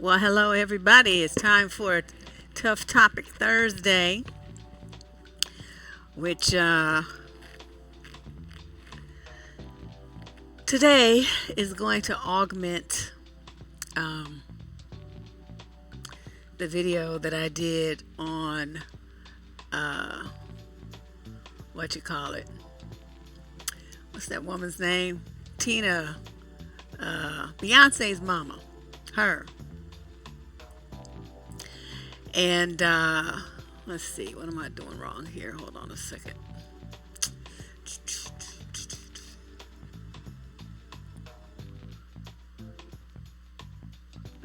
Well, hello everybody. It's time for Tough Topic Thursday, which today is going to augment um, the video that I did on uh, what you call it. What's that woman's name? Tina, Beyonce's mama. Her. And let's see, what am I doing wrong here? Hold on a second.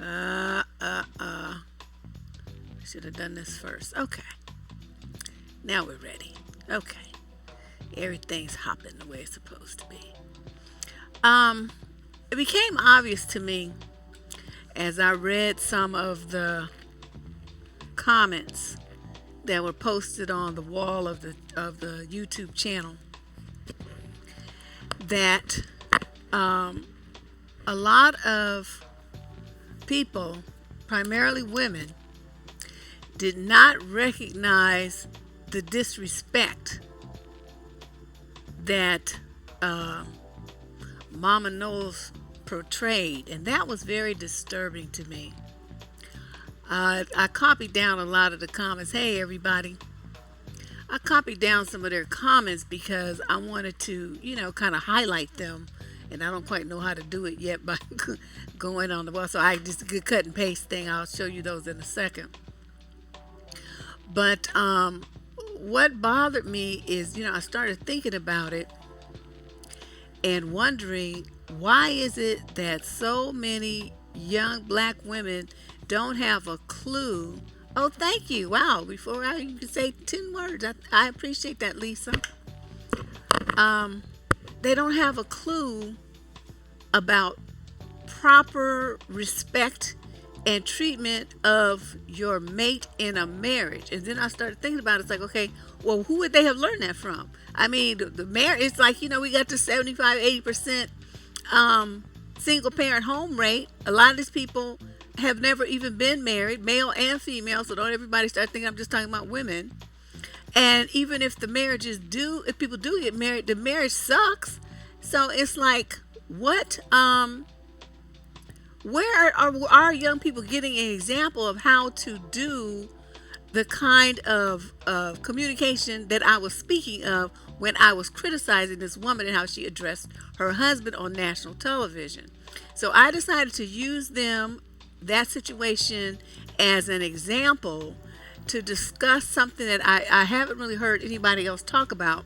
Uh, uh, uh. Should have done this first. Okay. Now we're ready. Okay. Everything's hopping the way it's supposed to be. It became obvious to me as I read some of the comments that were posted on the wall of the YouTube channel that a lot of people, primarily women, did not recognize the disrespect that Mama Knowles portrayed, and that was very disturbing to me. I copied down a lot of the comments. Hey, everybody. I copied down some of their comments because I wanted to, kind of highlight them. And I don't quite know how to do it yet by going on the wall. So I just a cut and paste thing. I'll show you those in a second. But what bothered me is, I started thinking about it and wondering, why is it that so many young black women don't have a clue? Oh, thank you. Wow. Before I even say 10 words, I appreciate that, Lisa. They don't have a clue about proper respect and treatment of your mate in a marriage. And then I started thinking about it. It's like, okay, well, who would they have learned that from? I mean, the marriage, it's like, we got to 75, 80% single parent home rate. A lot of these people have never even been married, male and female. So don't everybody start thinking I'm just talking about women. And even if if people do get married, the marriage sucks. So it's like, what, where are our young people getting an example of how to do the kind of communication that I was speaking of when I was criticizing this woman and how she addressed her husband on national television? So I decided to use that situation as an example to discuss something that I haven't really heard anybody else talk about.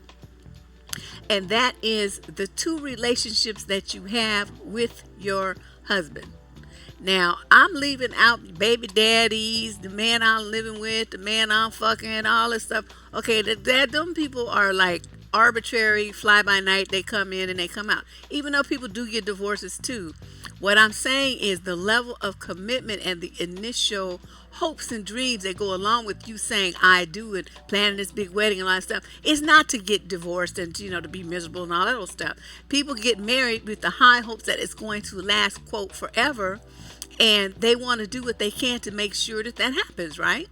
And that is the two relationships that you have with your husband. Now, I'm leaving out baby daddies, the man I'm living with, the man I'm fucking, all this stuff. Okay, them people are like arbitrary, fly by night. They come in and they come out. Even though people do get divorces too. What I'm saying is the level of commitment and the initial hopes and dreams that go along with you saying I do and planning this big wedding and all that stuff is not to get divorced and to be miserable and all that old stuff. People get married with the high hopes that it's going to last, quote, forever, and they want to do what they can to make sure that happens, right?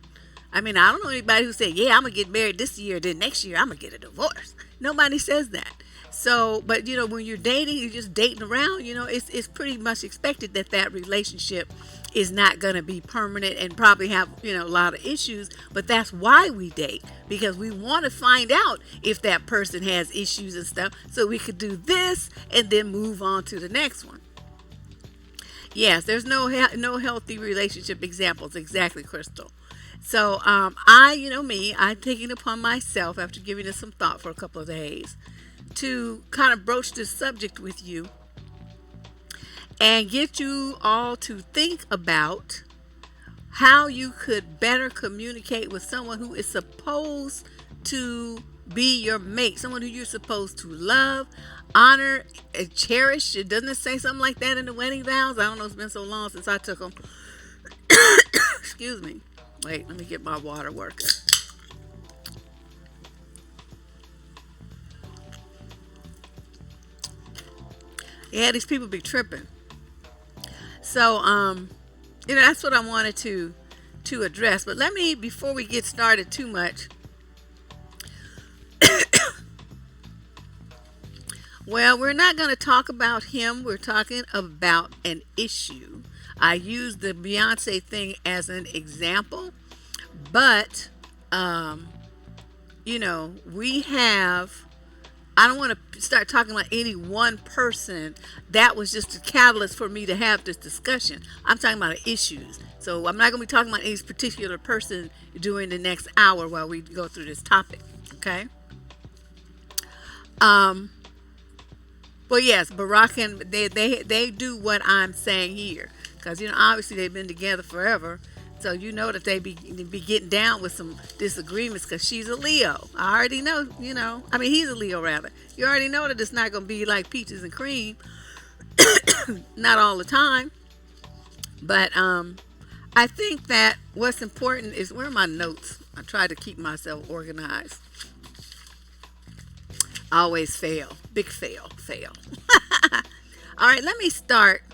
I mean, I don't know anybody who said, yeah, I'm going to get married this year, then next year I'm going to get a divorce. Nobody says that. So, but when you're dating, you're just dating around, it's pretty much expected that relationship is not going to be permanent and probably have, a lot of issues. But that's why we date, because we want to find out if that person has issues and stuff so we could do this and then move on to the next one. Yes, there's no healthy relationship examples. Exactly, Crystal. So I taking it upon myself after giving it some thought for a couple of days to kind of broach this subject with you and get you all to think about how you could better communicate with someone who is supposed to be your mate, someone who you're supposed to love, honor, and cherish. Doesn't it say something like that in the wedding vows? I don't know, it's been so long since I took them. Excuse me. Wait, let me get my water working. Yeah, these people be tripping. So, that's what I wanted to address. But let me, before we get started too much, well, we're not going to talk about him. We're talking about an issue. I used the Beyonce thing as an example, but we have, I don't want to start talking about any one person. That was just a catalyst for me to have this discussion. I'm talking about issues. So I'm not going to be talking about any particular person during the next hour while we go through this topic. Okay? Well, yes, Barack and they do what I'm saying here. Because, obviously they've been together forever. So that they be getting down with some disagreements because she's a Leo. I already know, he's a Leo rather. You already know that it's not going to be like peaches and cream. Not all the time. But I think that what's important is, where are my notes? I try to keep myself organized. Always fail. Big fail. All right, let me start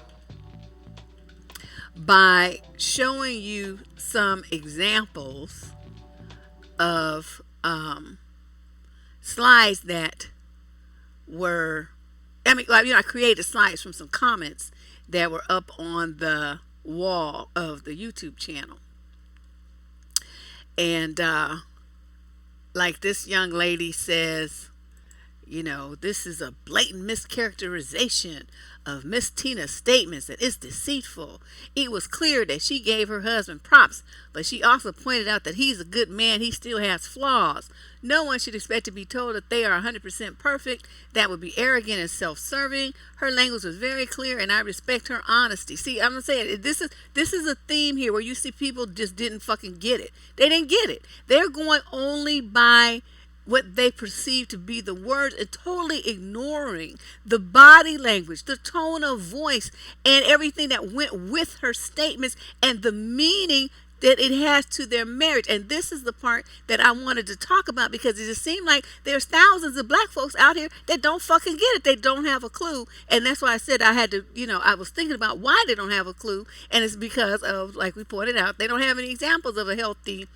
by showing you some examples of slides that were, I created slides from some comments that were up on the wall of the YouTube channel. And like this young lady says, this is a blatant mischaracterization of Miss Tina's statements that it's deceitful. It was clear that she gave her husband props, but she also pointed out that he's a good man. He still has flaws. No one should expect to be told that they are 100% perfect. That would be arrogant and self-serving. Her language was very clear, and I respect her honesty. See, I'm saying this is a theme here where you see people just didn't fucking get it. They didn't get it. They're going only by what they perceive to be the words and totally ignoring the body language, the tone of voice, and everything that went with her statements and the meaning that it has to their marriage. And this is the part that I wanted to talk about, because it just seemed like there's thousands of black folks out here that don't fucking get it. They don't have a clue. And that's why I said I had to, I was thinking about why they don't have a clue. And it's because of, like we pointed out, they don't have any examples of a healthy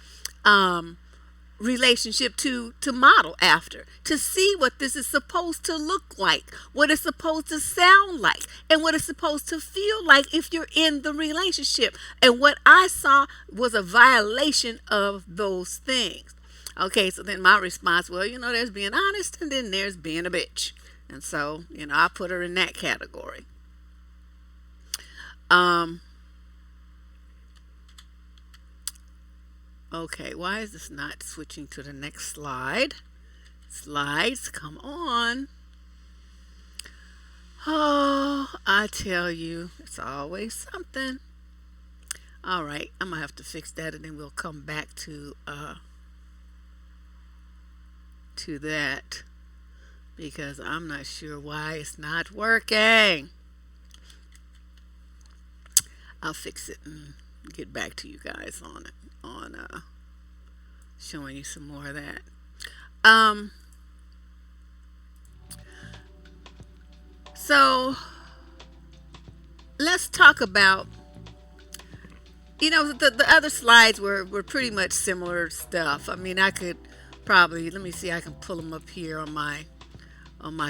relationship to model after, to see what this is supposed to look like, what it's supposed to sound like, and what it's supposed to feel like if you're in the relationship. And what I saw was a violation of those things. Okay, so then my response, well, there's being honest, and then there's being a bitch. And so, I put her in that category. Okay, why is this not switching to the next slide? Slides, come on. Oh, I tell you, it's always something. All right, I'm going to have to fix that, and then we'll come back to that, because I'm not sure why it's not working. I'll fix it and get back to you guys on it. Showing you some more of that. So let's talk about, the other slides were pretty much similar stuff. I could probably, let me see, I can pull them up here on my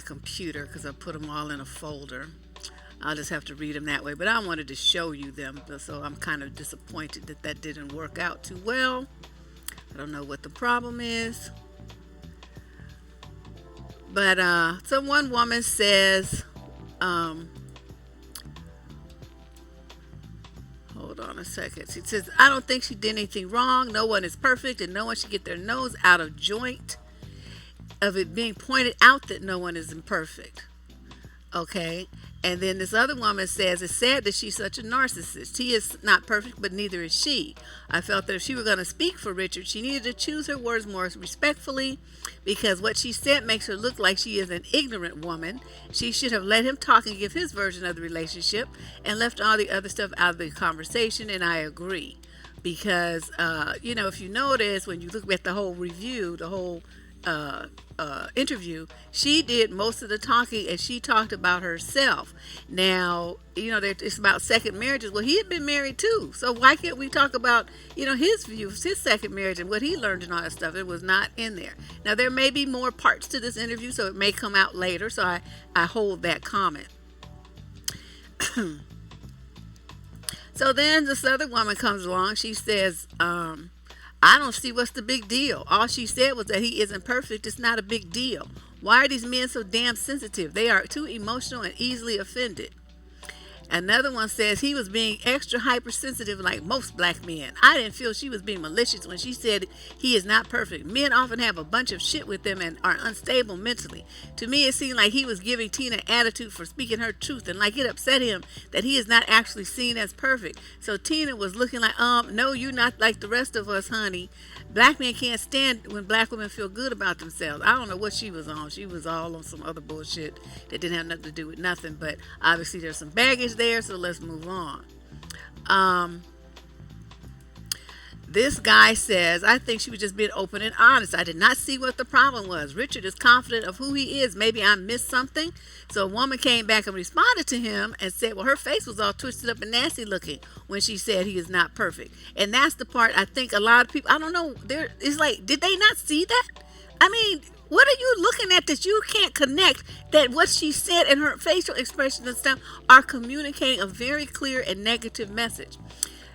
computer, because I put them all in a folder. I'll just have to read them that way, but I wanted to show you them, so I'm kind of disappointed that didn't work out too well. I don't know what the problem is. But so one woman says, hold on a second. She says, I don't think she did anything wrong. No one is perfect, and no one should get their nose out of joint of it being pointed out that no one is imperfect. Okay? And then this other woman says, it's sad that she's such a narcissist. He is not perfect, but neither is she. I felt that if she were going to speak for Richard, she needed to choose her words more respectfully, because what she said makes her look like she is an ignorant woman. She should have let him talk and give his version of the relationship and left all the other stuff out of the conversation, and I agree. Because, if you notice, when you look at the whole review, the whole interview, she did most of the talking, and she talked about herself. Now, it's about second marriages. Well, he had been married too, so why can't we talk about, his views, his second marriage, and what he learned and all that stuff? It was not in there. Now, there may be more parts to this interview, so it may come out later. So I hold that comment. So then this other woman comes along. She says, I don't see what's the big deal. All she said was that he isn't perfect. It's not a big deal. Why are these men so damn sensitive? They are too emotional and easily offended. Another one says he was being extra hypersensitive like most black men. I didn't feel she was being malicious when she said he is not perfect. Men often have a bunch of shit with them and are unstable mentally. To me, it seemed like he was giving Tina attitude for speaking her truth, and like it upset him that he is not actually seen as perfect. So Tina was looking like, no, you're not like the rest of us, honey. Black men can't stand when black women feel good about themselves. I don't know what she was on. She was all on some other bullshit that didn't have nothing to do with nothing. But obviously there's some baggage there, so let's move on. This guy says, I think she was just being open and honest. I did not see what the problem was. Richard is confident of who he is. Maybe I missed something. So a woman came back and responded to him and said, well, her face was all twisted up and nasty looking when she said he is not perfect. And that's the part I think a lot of people, I don't know, it's like, did they not see that? I mean, what are you looking at that you can't connect that what she said and her facial expressions and stuff are communicating a very clear and negative message?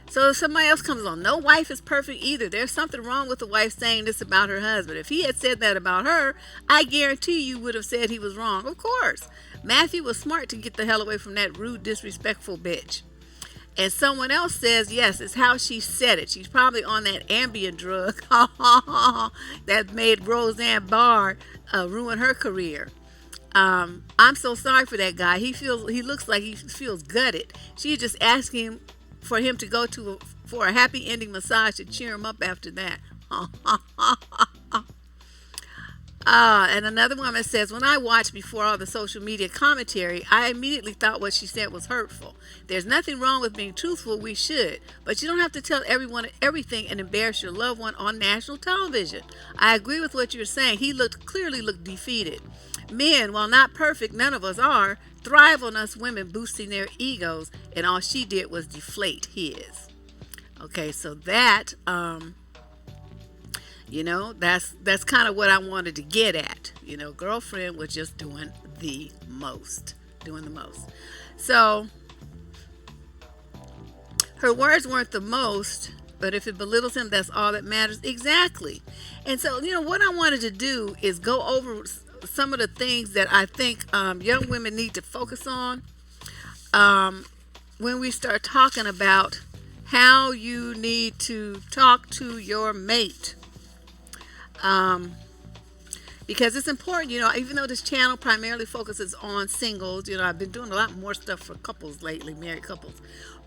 So if somebody else comes on, no wife is perfect either. There's something wrong with the wife saying this about her husband. If he had said that about her, I guarantee you would have said he was wrong. Of course. Matthew was smart to get the hell away from that rude, disrespectful bitch. And someone else says, yes, it's how she said it. She's probably on that Ambien drug that made Roseanne Barr ruin her career. I'm so sorry for that guy. He looks like he feels gutted. She's just asking for him to go for a happy ending massage to cheer him up after that. And another woman says, when I watched before all the social media commentary, I immediately thought what she said was hurtful. There's nothing wrong with being truthful. We should. But you don't have to tell everyone everything and embarrass your loved one on national television. I agree with what you're saying. He clearly looked defeated. Men, while not perfect, none of us are, thrive on us women boosting their egos, and all she did was deflate his. Okay, so that, that's kind of what I wanted to get at. Girlfriend was just doing the most. So, her words weren't the most, but if it belittles him, that's all that matters. Exactly. And so, what I wanted to do is go over some of the things that I think young women need to focus on when we start talking about how you need to talk to your mate. Because it's important, even though this channel primarily focuses on singles, I've been doing a lot more stuff for couples lately, married couples.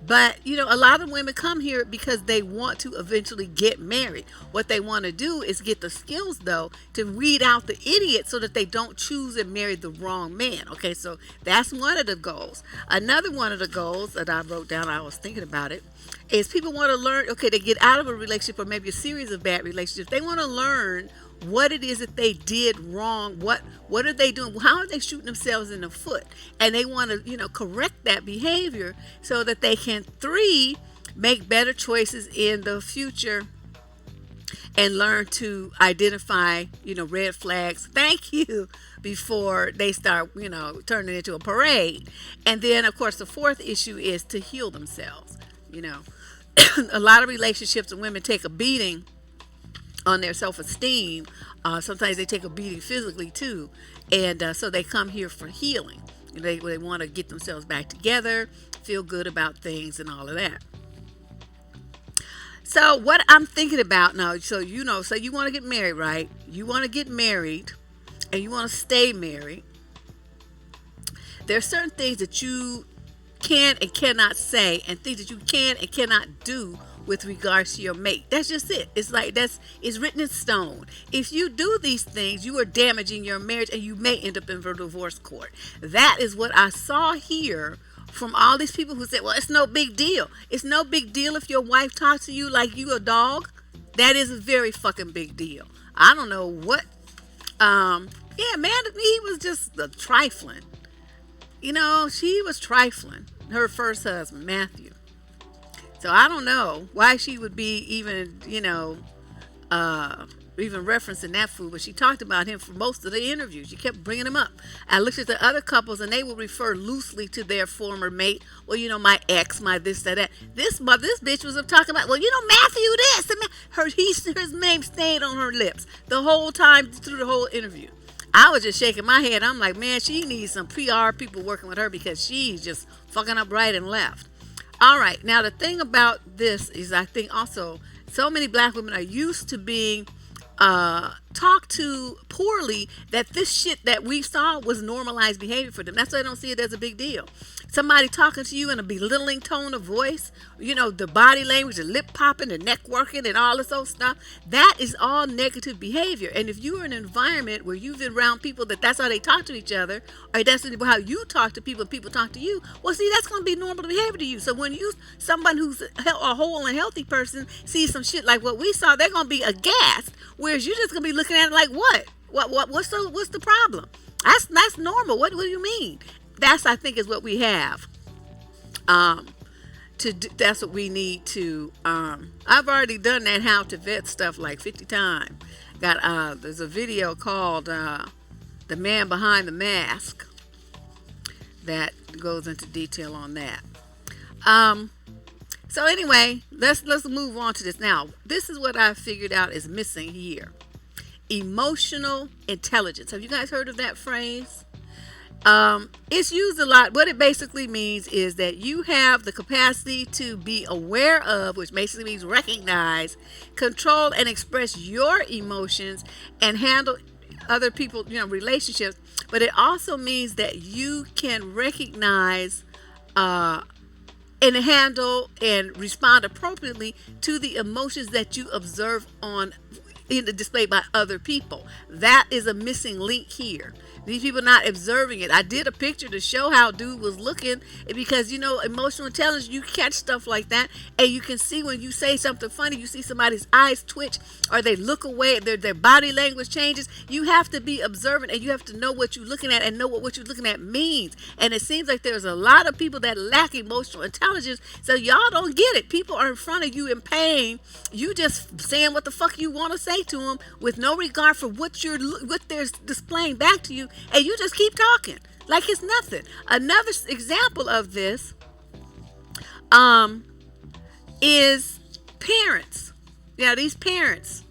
But, a lot of women come here because they want to eventually get married. What they want to do is get the skills, though, to weed out the idiot so that they don't choose and marry the wrong man. Okay, so that's one of the goals. Another one of the goals that I wrote down, I was thinking about it, is people want to learn, they get out of a relationship or maybe a series of bad relationships. They want to learn what it is that they did wrong. What are they doing? How are they shooting themselves in the foot? And they want to, correct that behavior so that they can, 3, make better choices in the future and learn to identify, red flags. Thank you. Before they start, turning into a parade. And then, of course, the 4th issue is to heal themselves. A lot of relationships and women take a beating on their self-esteem. Sometimes they take a beating physically too, and so they come here for healing. They want to get themselves back together, feel good about things, and all of that. So what I'm thinking about now, so you want to get married, right? You want to get married, and you want to stay married. There are certain things that you can and cannot say, and things that you can and cannot do with regards to your mate. That's just it. It's like it's written in stone. If you do these things, you are damaging your marriage, and you may end up in a divorce court. That is what I saw here from all these people who said, well, it's no big deal. It's no big deal if your wife talks to you like you a dog. That is a very fucking big deal. I don't know what Yeah, man, he was just trifling. She was trifling. Her first husband, Matthew. So I don't know why she would be uh, even referencing that fool, but she talked about him for most of the interview. She kept bringing him up. I looked at the other couples, and they would refer loosely to their former mate. Well, my ex, my this, that. This bitch was talking about, well, Matthew this, and his name stayed on her lips the whole time through the whole interview. I was just shaking my head. I'm like, man, she needs some PR people working with her because she's just fucking up right and left. All right, now the thing about this is, I think also so many black women are used to being talked to poorly, that this shit that we saw was normalized behavior for them. That's why I don't see it as a big deal. Somebody talking to you in a belittling tone of voice, the body language, the lip popping, the neck working, and all this old stuff, that is all negative behavior. And if you're in an environment where you've been around people that's how they talk to each other, or that's how you talk to people and people talk to you, well, see, that's going to be normal behavior to you. So when someone who's a whole and healthy person sees some shit like what we saw, they're going to be aghast, whereas you're just going to be looking at it like, what's the problem? That's normal. What do you mean? That's, I think, is what we have. That's what we need to. I've already done that how to vet stuff like 50 times. There's a video called "The Man Behind the Mask" that goes into detail on that. So anyway, let's move on to this now. This is what I figured out is missing here: emotional intelligence. Have you guys heard of that phrase? It's used a lot. What it basically means is that you have the capacity to be aware of, which basically means recognize, control, and express your emotions and handle other people, relationships. But it also means that you can recognize, and handle and respond appropriately to the emotions that you observe displayed by other people. That is a missing link here. These people not observing it. I did a picture to show how dude was looking, because emotional intelligence, you catch stuff like that, and you can see when you say something funny, you see somebody's eyes twitch or they look away, their body language changes. You have to be observant, and you have to know what you're looking at and know what you're looking at means. And it seems like there's a lot of people that lack emotional intelligence, so y'all don't get it. People are in front of you in pain. You just saying what the fuck you want to say to them with no regard for what they're displaying back to you, and you just keep talking like it's nothing. Another example of this is parents. These parents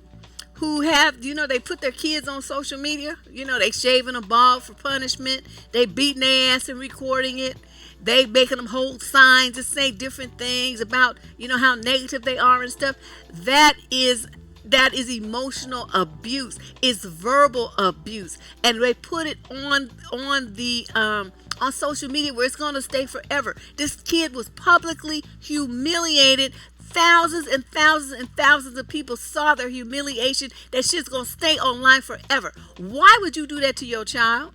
who have, they put their kids on social media. They shaving a bald for punishment. They beating their ass and recording it. They making them hold signs and say different things about, how negative they are and stuff. That is emotional abuse. It's verbal abuse, and they put it on social media where it's going to stay forever. This kid was publicly humiliated. Thousands and thousands and thousands of people saw their humiliation. That shit's going to stay online forever. Why would you do that to your child?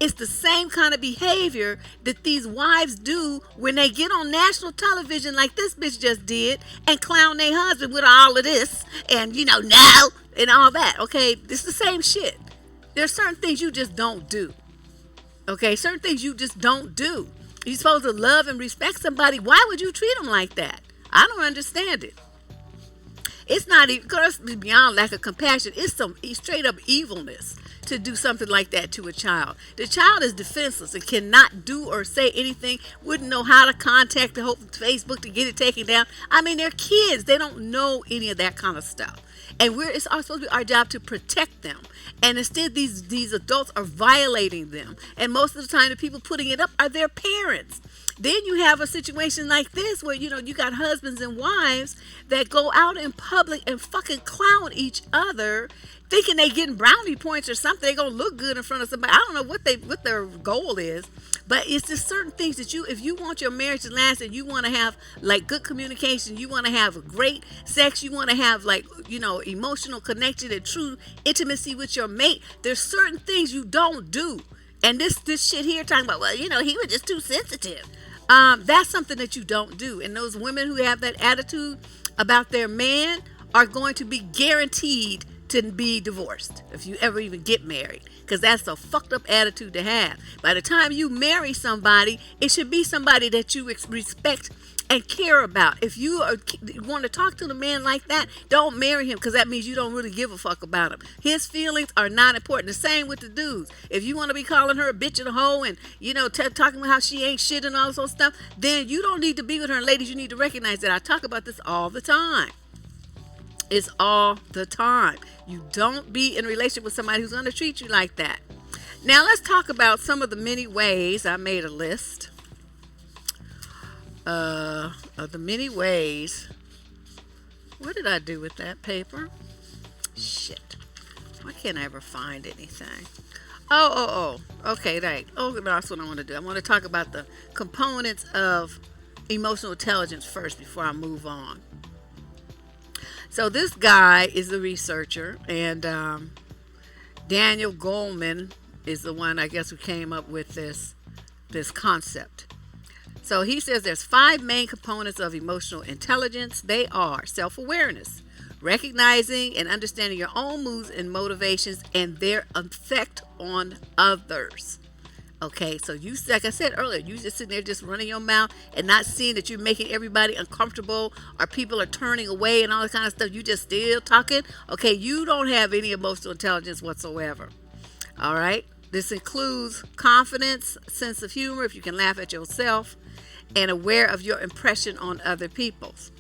It's the same kind of behavior that these wives do when they get on national television like this bitch just did and clown their husband with all of this and, no, and all that. Okay, it's the same shit. There's certain things you just don't do. Okay, certain things you just don't do. You're supposed to love and respect somebody. Why would you treat them like that? I don't understand it. It's not even, because it's beyond lack of compassion. It's some straight up evilness to do something like that to a child. The child is defenseless and cannot do or say anything, wouldn't know how to contact the whole Facebook to get it taken down. I mean, they're kids. They don't know any of that kind of stuff. And it's supposed to be our job to protect them. And instead, these adults are violating them. And most of the time, the people putting it up are their parents. Then you have a situation like this where, you got husbands and wives that go out in public and fucking clown each other, thinking they getting brownie points or something. They're going to look good in front of somebody. I don't know what their goal is, but it's just certain things that if you want your marriage to last and you want to have like good communication, you want to have great sex, you want to have like, emotional connection and true intimacy with your mate, there's certain things you don't do. And this shit here talking about, well, he was just too sensitive. That's something that you don't do. And those women who have that attitude about their man are going to be guaranteed to be divorced if you ever even get married, because that's a fucked up attitude to have. By the time you marry somebody, it should be somebody that you respect and care about. If you want to talk to the man like that, don't marry him, because that means you don't really give a fuck about him. His feelings are not important. The same with the dudes. If you want to be calling her a bitch and a hoe and, talking about how she ain't shit and all this sort of stuff, then you don't need to be with her. And ladies, you need to recognize that I talk about this all the time. It's all the time. You don't be in a relationship with somebody who's going to treat you like that. Now let's talk about some of the many ways. I made a list of the many ways. What did I do with that paper? Shit. Why can't I ever find anything? Okay, right. Oh, that's what I want to do. I want to talk about the components of emotional intelligence first before I move on. So this guy is the researcher, and Daniel Goleman is the one, I guess, who came up with this concept. So he says there's 5 main components of emotional intelligence. They are self-awareness, recognizing and understanding your own moods and motivations and their effect on others. Okay, so you, like I said earlier, you just sitting there just running your mouth and not seeing that you're making everybody uncomfortable, or people are turning away and all that kind of stuff. You just still talking. Okay, you don't have any emotional intelligence whatsoever. All right, this includes confidence, sense of humor, if you can laugh at yourself, and aware of your impression on other people's.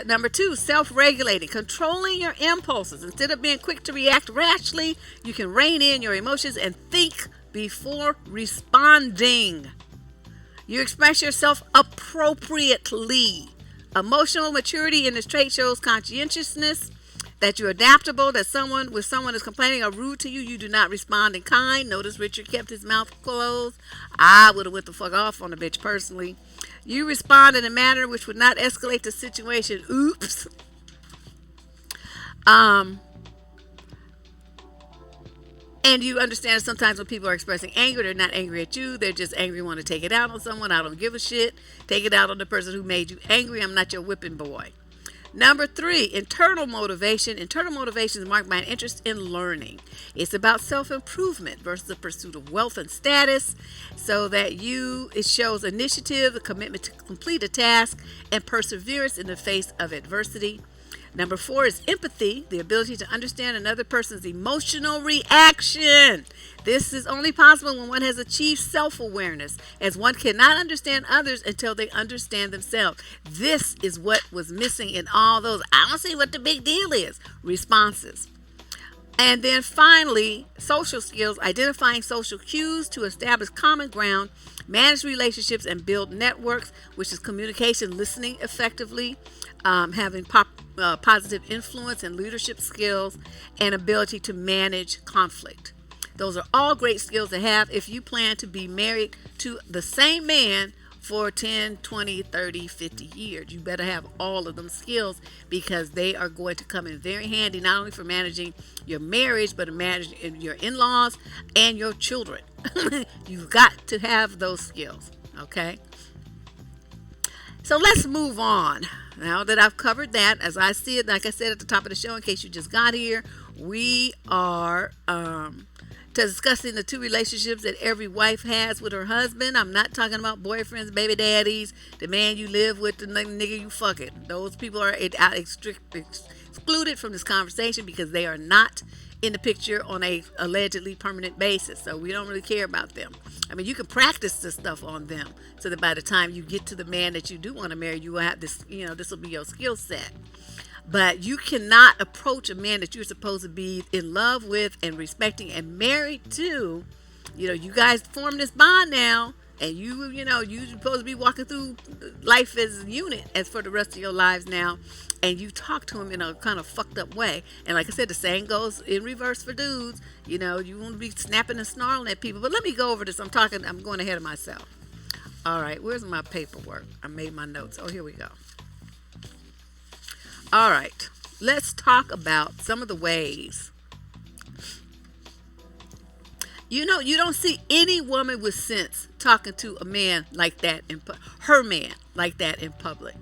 Number 2, self-regulating, controlling your impulses. Instead of being quick to react rashly, you can rein in your emotions and think before responding. You express yourself appropriately. Emotional maturity in this trait shows conscientiousness, that you're adaptable, that someone is complaining or rude to you, you do not respond in kind. Notice Richard kept his mouth closed. I would have went the fuck off on the bitch personally. You respond in a manner which would not escalate the situation. Oops. And you understand that sometimes when people are expressing anger, they're not angry at you. They're just angry, want to take it out on someone. I don't give a shit. Take it out on the person who made you angry. I'm not your whipping boy. Number 3, internal motivation. Internal motivation is marked by an interest in learning. It's about self-improvement versus the pursuit of wealth and status, so that it shows initiative, a commitment to complete a task, and perseverance in the face of adversity. Number 4 is empathy, the ability to understand another person's emotional reaction. This is only possible when one has achieved self-awareness, as one cannot understand others until they understand themselves. This is what was missing in all those, I don't see what the big deal is, responses. And then finally, social skills, identifying social cues to establish common ground, manage relationships, and build networks, which is communication, listening effectively, having positive influence and leadership skills, and ability to manage conflict. Those are all great skills to have if you plan to be married to the same man for 10, 20, 30, 50 years. You better have all of them skills, because they are going to come in very handy, not only for managing your marriage, but managing your in-laws and your children. You've got to have those skills, okay? So let's move on. Now that I've covered that, as I see it, like I said at the top of the show, in case you just got here, we are discussing the 2 relationships that every wife has with her husband. I'm not talking about boyfriends, baby daddies, the man you live with, the nigga you fucking. Those people are excluded from this conversation, because they are not in the picture on a allegedly permanent basis. So we don't really care about them. I mean, you can practice this stuff on them, so that by the time you get to the man that you do want to marry, you will have this, this will be your skill set. But you cannot approach a man that you're supposed to be in love with and respecting and married to. You guys form this bond now, and you're supposed to be walking through life as a unit as for the rest of your lives now. And you talk to him in a kind of fucked up way. And like I said, the same goes in reverse for dudes. You want to be snapping and snarling at people. But let me go over this. I'm going ahead of myself. All right, where's my paperwork? I made my notes. Oh, here we go. All right, let's talk about some of the ways. You don't see any woman with sense talking to a man like that, her man like that in public.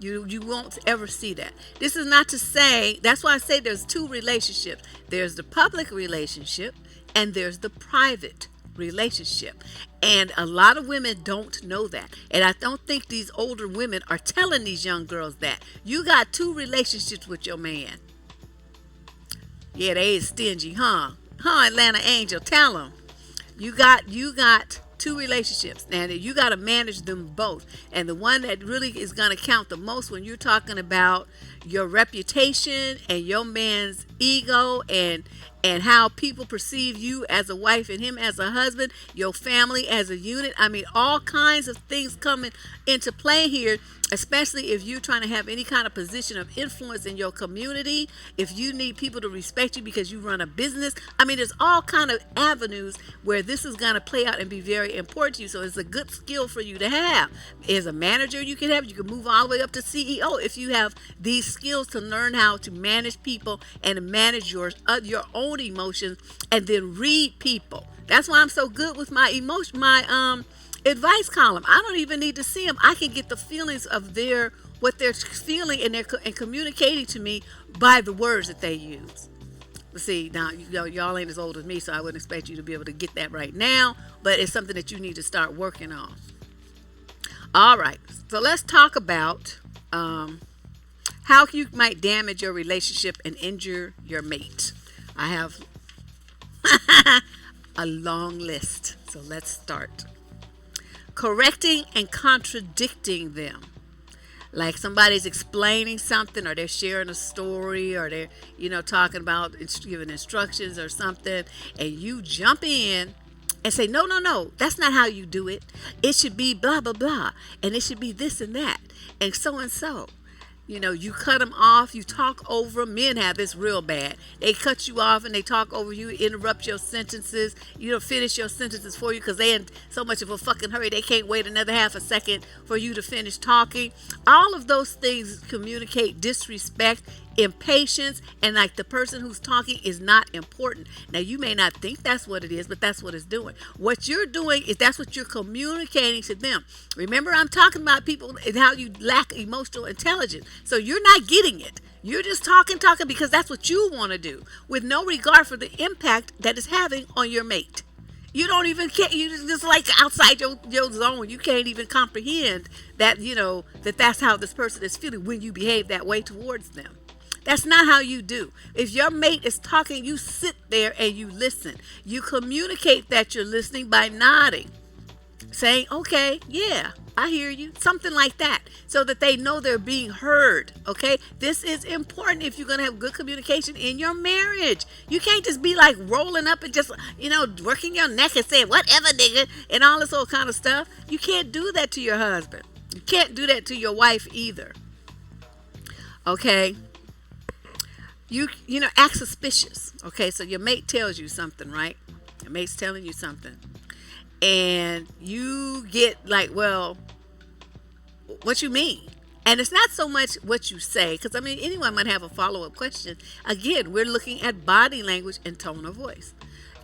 You won't ever see that. This is not to say, that's why I say there's two relationships. There's the public relationship and there's the private relationship. And a lot of women don't know that. And I don't think these older women are telling these young girls that. You got two relationships with your man. Yeah, they is stingy, huh? Huh, Atlanta Angel, tell them. You got two relationships, and you got to manage them both. And the one that really is going to count the most when you're talking about your reputation and your man's ego and how people perceive you as a wife and him as a husband, your family as a unit. I mean, all kinds of things coming into play here, especially if you're trying to have any kind of position of influence in your community, if you need people to respect you because you run a business. I mean, there's all kind of avenues where this is going to play out and be very important to you. So it's a good skill for you to have. As a manager, you can move all the way up to CEO if you have these skills to learn how to manage people and to manage your own emotions and then read people. That's why I'm so good with my advice column. I don't even need to see them. I can get the feelings of what they're feeling and communicating to me by the words that they use. See, now y'all ain't as old as me, so I wouldn't expect you to be able to get that right now, but it's something that you need to start working on. All right, so let's talk about how you might damage your relationship and injure your mate. I have a long list, so let's start. Correcting and contradicting them. Like somebody's explaining something, or they're sharing a story, or they're, talking about giving instructions or something, and you jump in and say, no, that's not how you do it. It should be blah, blah, blah, and it should be this and that, and so and so. You cut them off, you talk over them. Men have this real bad. They cut you off and they talk over you, interrupt your sentences, finish your sentences for you because they in so much of a fucking hurry they can't wait another half a second for you to finish talking. All of those things communicate disrespect, impatience, and like the person who's talking is not important. Now, you may not think that's what it is, but that's what it's doing. What you're doing is that's what you're communicating to them. Remember, I'm talking about people and how you lack emotional intelligence. So you're not getting it. You're just talking because that's what you want to do with no regard for the impact that it's having on your mate. You don't even care. You just like outside your zone. You can't even comprehend that, that's how this person is feeling when you behave that way towards them. That's not how you do. If your mate is talking, you sit there and you listen. You communicate that you're listening by nodding, saying, okay, yeah, I hear you, something like that, so that they know they're being heard, okay? This is important if you're going to have good communication in your marriage. You can't just be like rolling up and just, working your neck and saying, whatever, nigga, and all this old kind of stuff. You can't do that to your husband. You can't do that to your wife either, okay? You act suspicious. Okay, so your mate tells you something, right? Your mate's telling you something. And you get like, well, what you mean? And it's not so much what you say, because anyone might have a follow-up question. Again, we're looking at body language and tone of voice.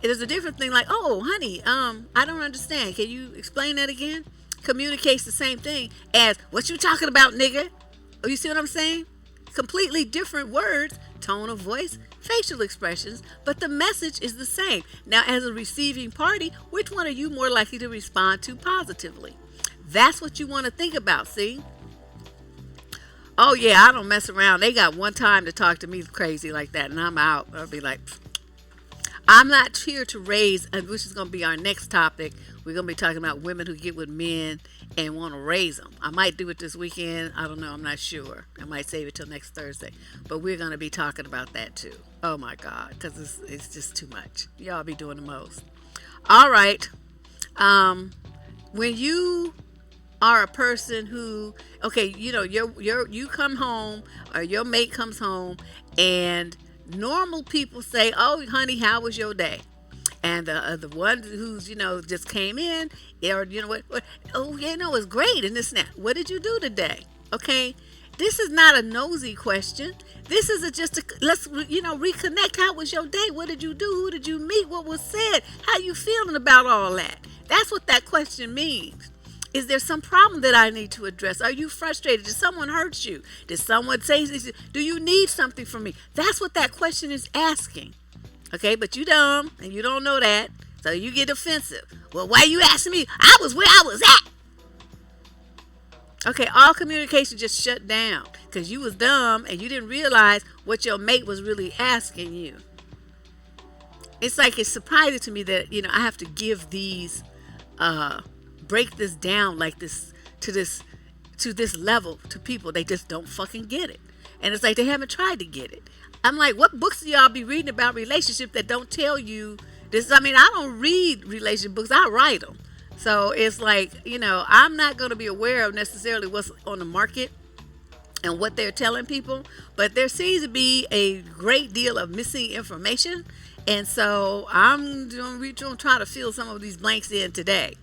It is a different thing like, oh, honey, I don't understand. Can you explain that again? Communicates the same thing as, what you talking about, nigga? Oh, you see what I'm saying? Completely different words, tone of voice, facial expressions, but the message is the same. Now, as a receiving party, which one are you more likely to respond to positively? That's what you want to think about, see? Oh, yeah, I don't mess around. They got one time to talk to me crazy like that, and I'm out. I'll be like, I'm not here to raise, which is going to be our next topic. We're going to be talking about women who get with men and want to raise them. I might do it this weekend. I don't know. I'm not sure. I might save it till next Thursday. But we're going to be talking about that too. Oh my God. Because it's just too much. Y'all be doing the most. All right. When you are a person who, okay, you come home or your mate comes home and normal people say, oh, honey, how was your day? And the one who's, just came in, or, what, oh, yeah, no, it's great, and this and that. What did you do today? Okay? This is not a nosy question. This is let's, reconnect. How was your day? What did you do? Who did you meet? What was said? How you feeling about all that? That's what that question means. Is there some problem that I need to address? Are you frustrated? Did someone hurt you? Did someone say this? Do you need something from me? That's what that question is asking. Okay, but you dumb and you don't know that. So you get defensive. Well, why you asking me? I was where I was at. Okay, all communication just shut down because you was dumb and you didn't realize what your mate was really asking you. It's like it's surprising to me that, I have to give these break this down like this to this level to people. They just don't fucking get it. And it's like they haven't tried to get it. I'm like, what books do y'all be reading about relationship that don't tell you this? I mean, I don't read relationship books. I write them. So it's like, I'm not going to be aware of necessarily what's on the market and what they're telling people. But there seems to be a great deal of missing information. And so I'm going to try to fill some of these blanks in today.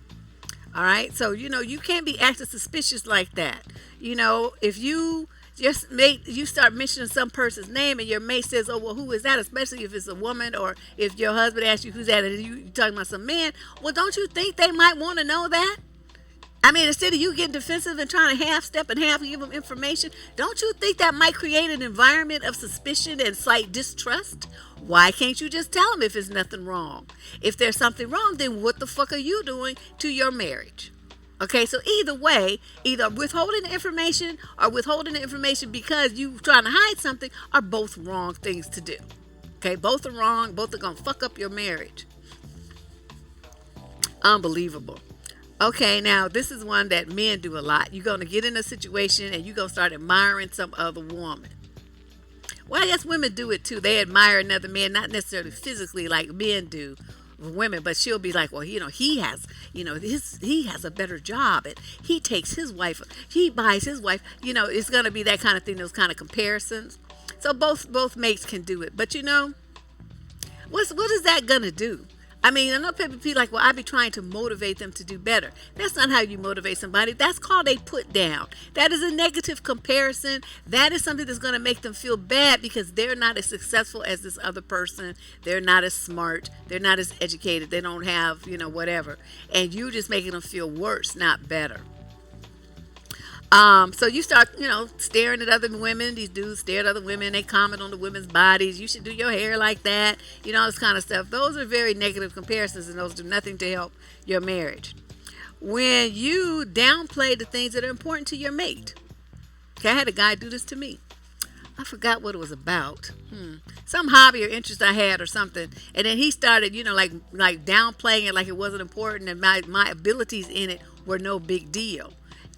All right. So, you can't be acting suspicious like that. If you you start mentioning some person's name and your mate says, oh, well, who is that? Especially if it's a woman or if your husband asks you who's that and you're talking about some man. Well, don't you think they might want to know that? I mean, instead of you getting defensive and trying to half step and half give them information, don't you think that might create an environment of suspicion and slight distrust? Why can't you just tell them if there's nothing wrong? If there's something wrong, then what the fuck are you doing to your marriage? Okay, so either way, either withholding the information or withholding the information because you trying to hide something are both wrong things to do. Okay, both are wrong. Both are going to fuck up your marriage. Unbelievable. Okay, now this is one that men do a lot. You're going to get in a situation and you're going to start admiring some other woman. Well, I guess women do it too. They admire another man, not necessarily physically like men do. Women, but she'll be like, well, he has a better job and he takes his wife, he buys his wife, it's going to be that kind of thing, those kind of comparisons. So both mates can do it, but what is that going to do? I mean, I know people be like, well, I be trying to motivate them to do better. That's not how you motivate somebody. That's called a put down. That is a negative comparison. That is something that's going to make them feel bad because they're not as successful as this other person. They're not as smart. They're not as educated. They don't have, whatever. And you just making them feel worse, not better. So you start, staring at other women. These dudes stare at other women. They comment on the women's bodies. You should do your hair like that. All this kind of stuff. Those are very negative comparisons, and those do nothing to help your marriage. When you downplay the things that are important to your mate. Okay, I had a guy do this to me. I forgot what it was about. Some hobby or interest I had or something. And then he started, like downplaying it like it wasn't important, and my abilities in it were no big deal.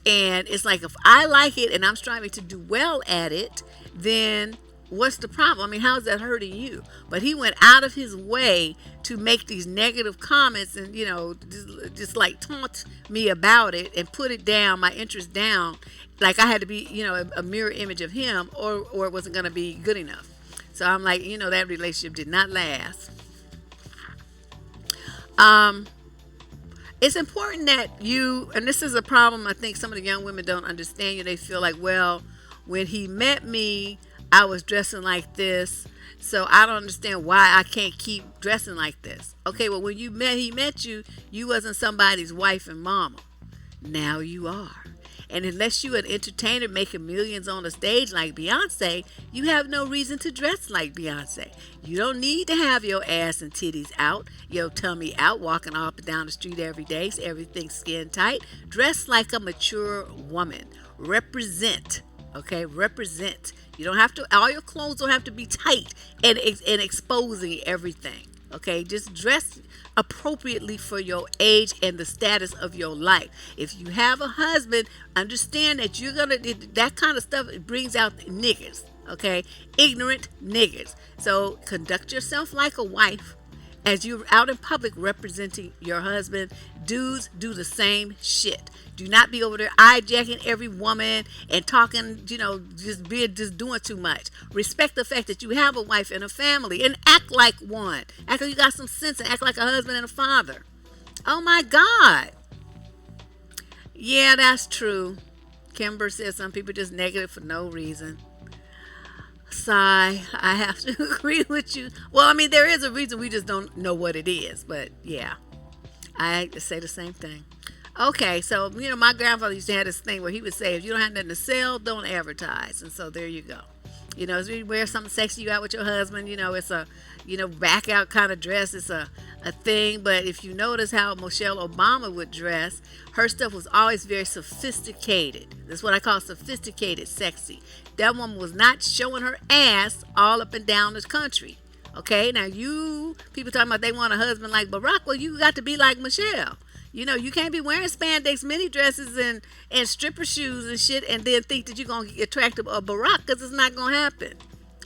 And it's like, if I like it and I'm striving to do well at it, then what's the problem? I mean, how's that hurting you? But he went out of his way to make these negative comments and, just like taunt me about it and put it down, my interest down, like I had to be, a mirror image of him or it wasn't going to be good enough. So I'm like, that relationship did not last. It's important that and this is a problem I think some of the young women don't understand. They feel like, well, when he met me, I was dressing like this, so I don't understand why I can't keep dressing like this. Okay, well, when he met you, you wasn't somebody's wife and mama. Now you are. And unless you an entertainer making millions on the stage like Beyonce, you have no reason to dress like Beyonce. You don't need to have your ass and titties out, your tummy out, walking up and down the street every day, so everything's skin tight. Dress like a mature woman. Represent. Okay, represent. You don't have to, all your clothes don't have to be tight and exposing everything. Okay, just dress appropriately for your age and the status of your life. If you have a husband, understand that that kind of stuff brings out niggas. Okay, ignorant niggas. So conduct yourself like a wife as you're out in public representing your husband. Dudes, do the same shit. Do not be over there hijacking every woman and talking, just doing too much. Respect the fact that you have a wife and a family and act like one. Act like you got some sense and act like a husband and a father. Oh my God. Yeah, that's true. Kimber says some people just negative for no reason. Sigh. I have to agree with you. Well, I mean, there is a reason, we just don't know what it is. But yeah, I say the same thing. Okay, so my grandfather used to have this thing where he would say, if you don't have nothing to sell, don't advertise. And so there you go. As you wear something sexy, you out with your husband, it's a, back out kind of dress. It's a thing. But if you notice how Michelle Obama would dress, her stuff was always very sophisticated. That's what I call sophisticated sexy. That woman was not showing her ass all up and down this country. Okay, now you people talking about they want a husband like Barack. Well, you got to be like Michelle. You can't be wearing spandex mini dresses and stripper shoes and shit and then think that you're going to get attractive of Barack, because it's not going to happen.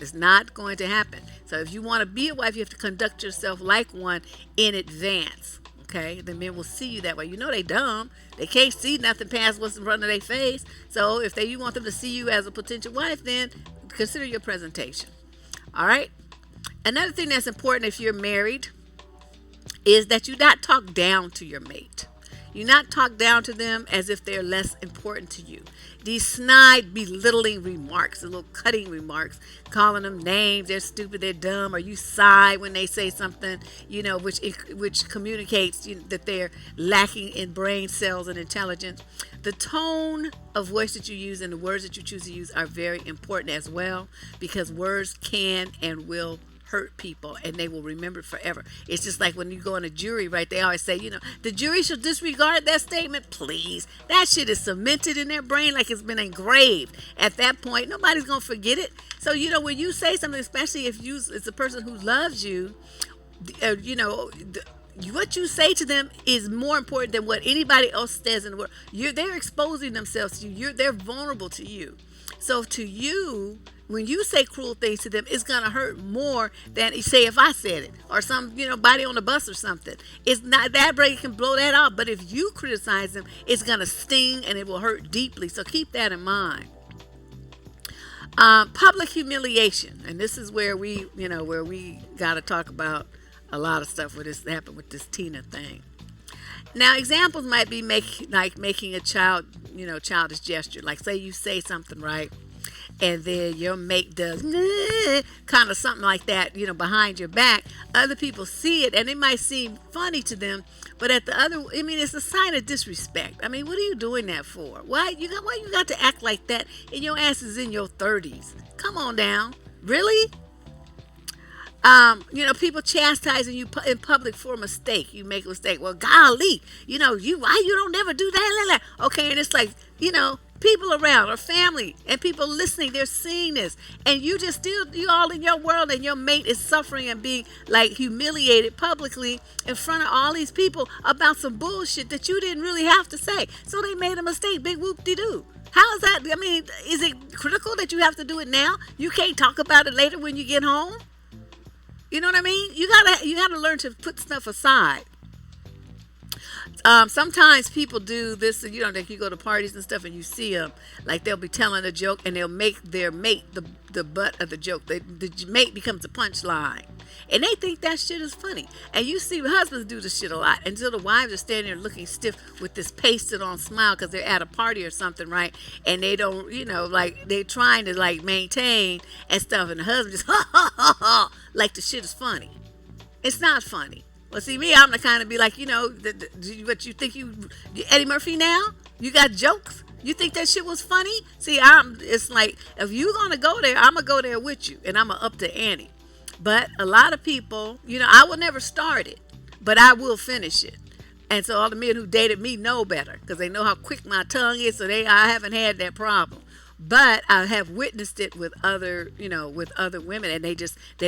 It's not going to happen. So if you want to be a wife, you have to conduct yourself like one in advance. Okay? The men will see you that way. They dumb. They can't see nothing past what's in front of their face. So if you want them to see you as a potential wife, then consider your presentation. All right? Another thing that's important if you're married is that you not talk down to your mate. You not talk down to them as if they're less important to you. These snide, belittling remarks, the little cutting remarks, calling them names, they're stupid, they're dumb, or you sigh when they say something, which communicates that they're lacking in brain cells and intelligence. The tone of voice that you use and the words that you choose to use are very important as well, because words can and will hurt people and they will remember it forever. It's just like when you go in a jury, right? They always say, the jury should disregard that statement. Please. That shit is cemented in their brain like it's been engraved. At that point, nobody's going to forget it. So, when you say something, especially if it's a person who loves you, what you say to them is more important than what anybody else says in the world. They're exposing themselves to you. They're vulnerable to you. So to you, when you say cruel things to them, it's going to hurt more than, say, if I said it, or some, body on the bus or something. It's not that break can blow that off, but if you criticize them, it's going to sting and it will hurt deeply. So keep that in mind. Public humiliation, and this is where we got to talk about a lot of stuff with this happened with this Tina thing. Now, examples might be making a childish gesture. Like, say you say something, right? And then your mate does kind of something like that, behind your back. Other people see it and it might seem funny to them, but it's a sign of disrespect. What are you doing that for? Why you got to act like that and your ass is in your 30s? Come on down. Really? People chastising you in public for a mistake. You make a mistake. Well, golly, why you don't never do that? Okay, and it's like, people around or family and people listening, they're seeing this. And you all in your world and your mate is suffering and being like humiliated publicly in front of all these people about some bullshit that you didn't really have to say. So they made a mistake. Big whoop-de-doo. How is that? Is it critical that you have to do it now? You can't talk about it later when you get home? You know what I mean? You gotta learn to put stuff aside. Sometimes people do this, like you go to parties and stuff and you see them, like they'll be telling a joke and they'll make their mate the butt of the joke. The mate becomes the punchline. And they think that shit is funny. And you see husbands do this shit a lot until the wives are standing there looking stiff with this pasted on smile because they're at a party or something, right? And they don't, they're trying to maintain and stuff. And the husband just, ha, ha, ha, ha, like the shit is funny. It's not funny. Well, see, me, I'm the kind of be like, what you think Eddie Murphy now? You got jokes? You think that shit was funny? See, it's like, if you're going to go there, I'm going to go there with you. And I'm going to up the ante. But a lot of people, I will never start it, but I will finish it. And so all the men who dated me know better because they know how quick my tongue is. So I haven't had that problem. But I have witnessed it with other women, and they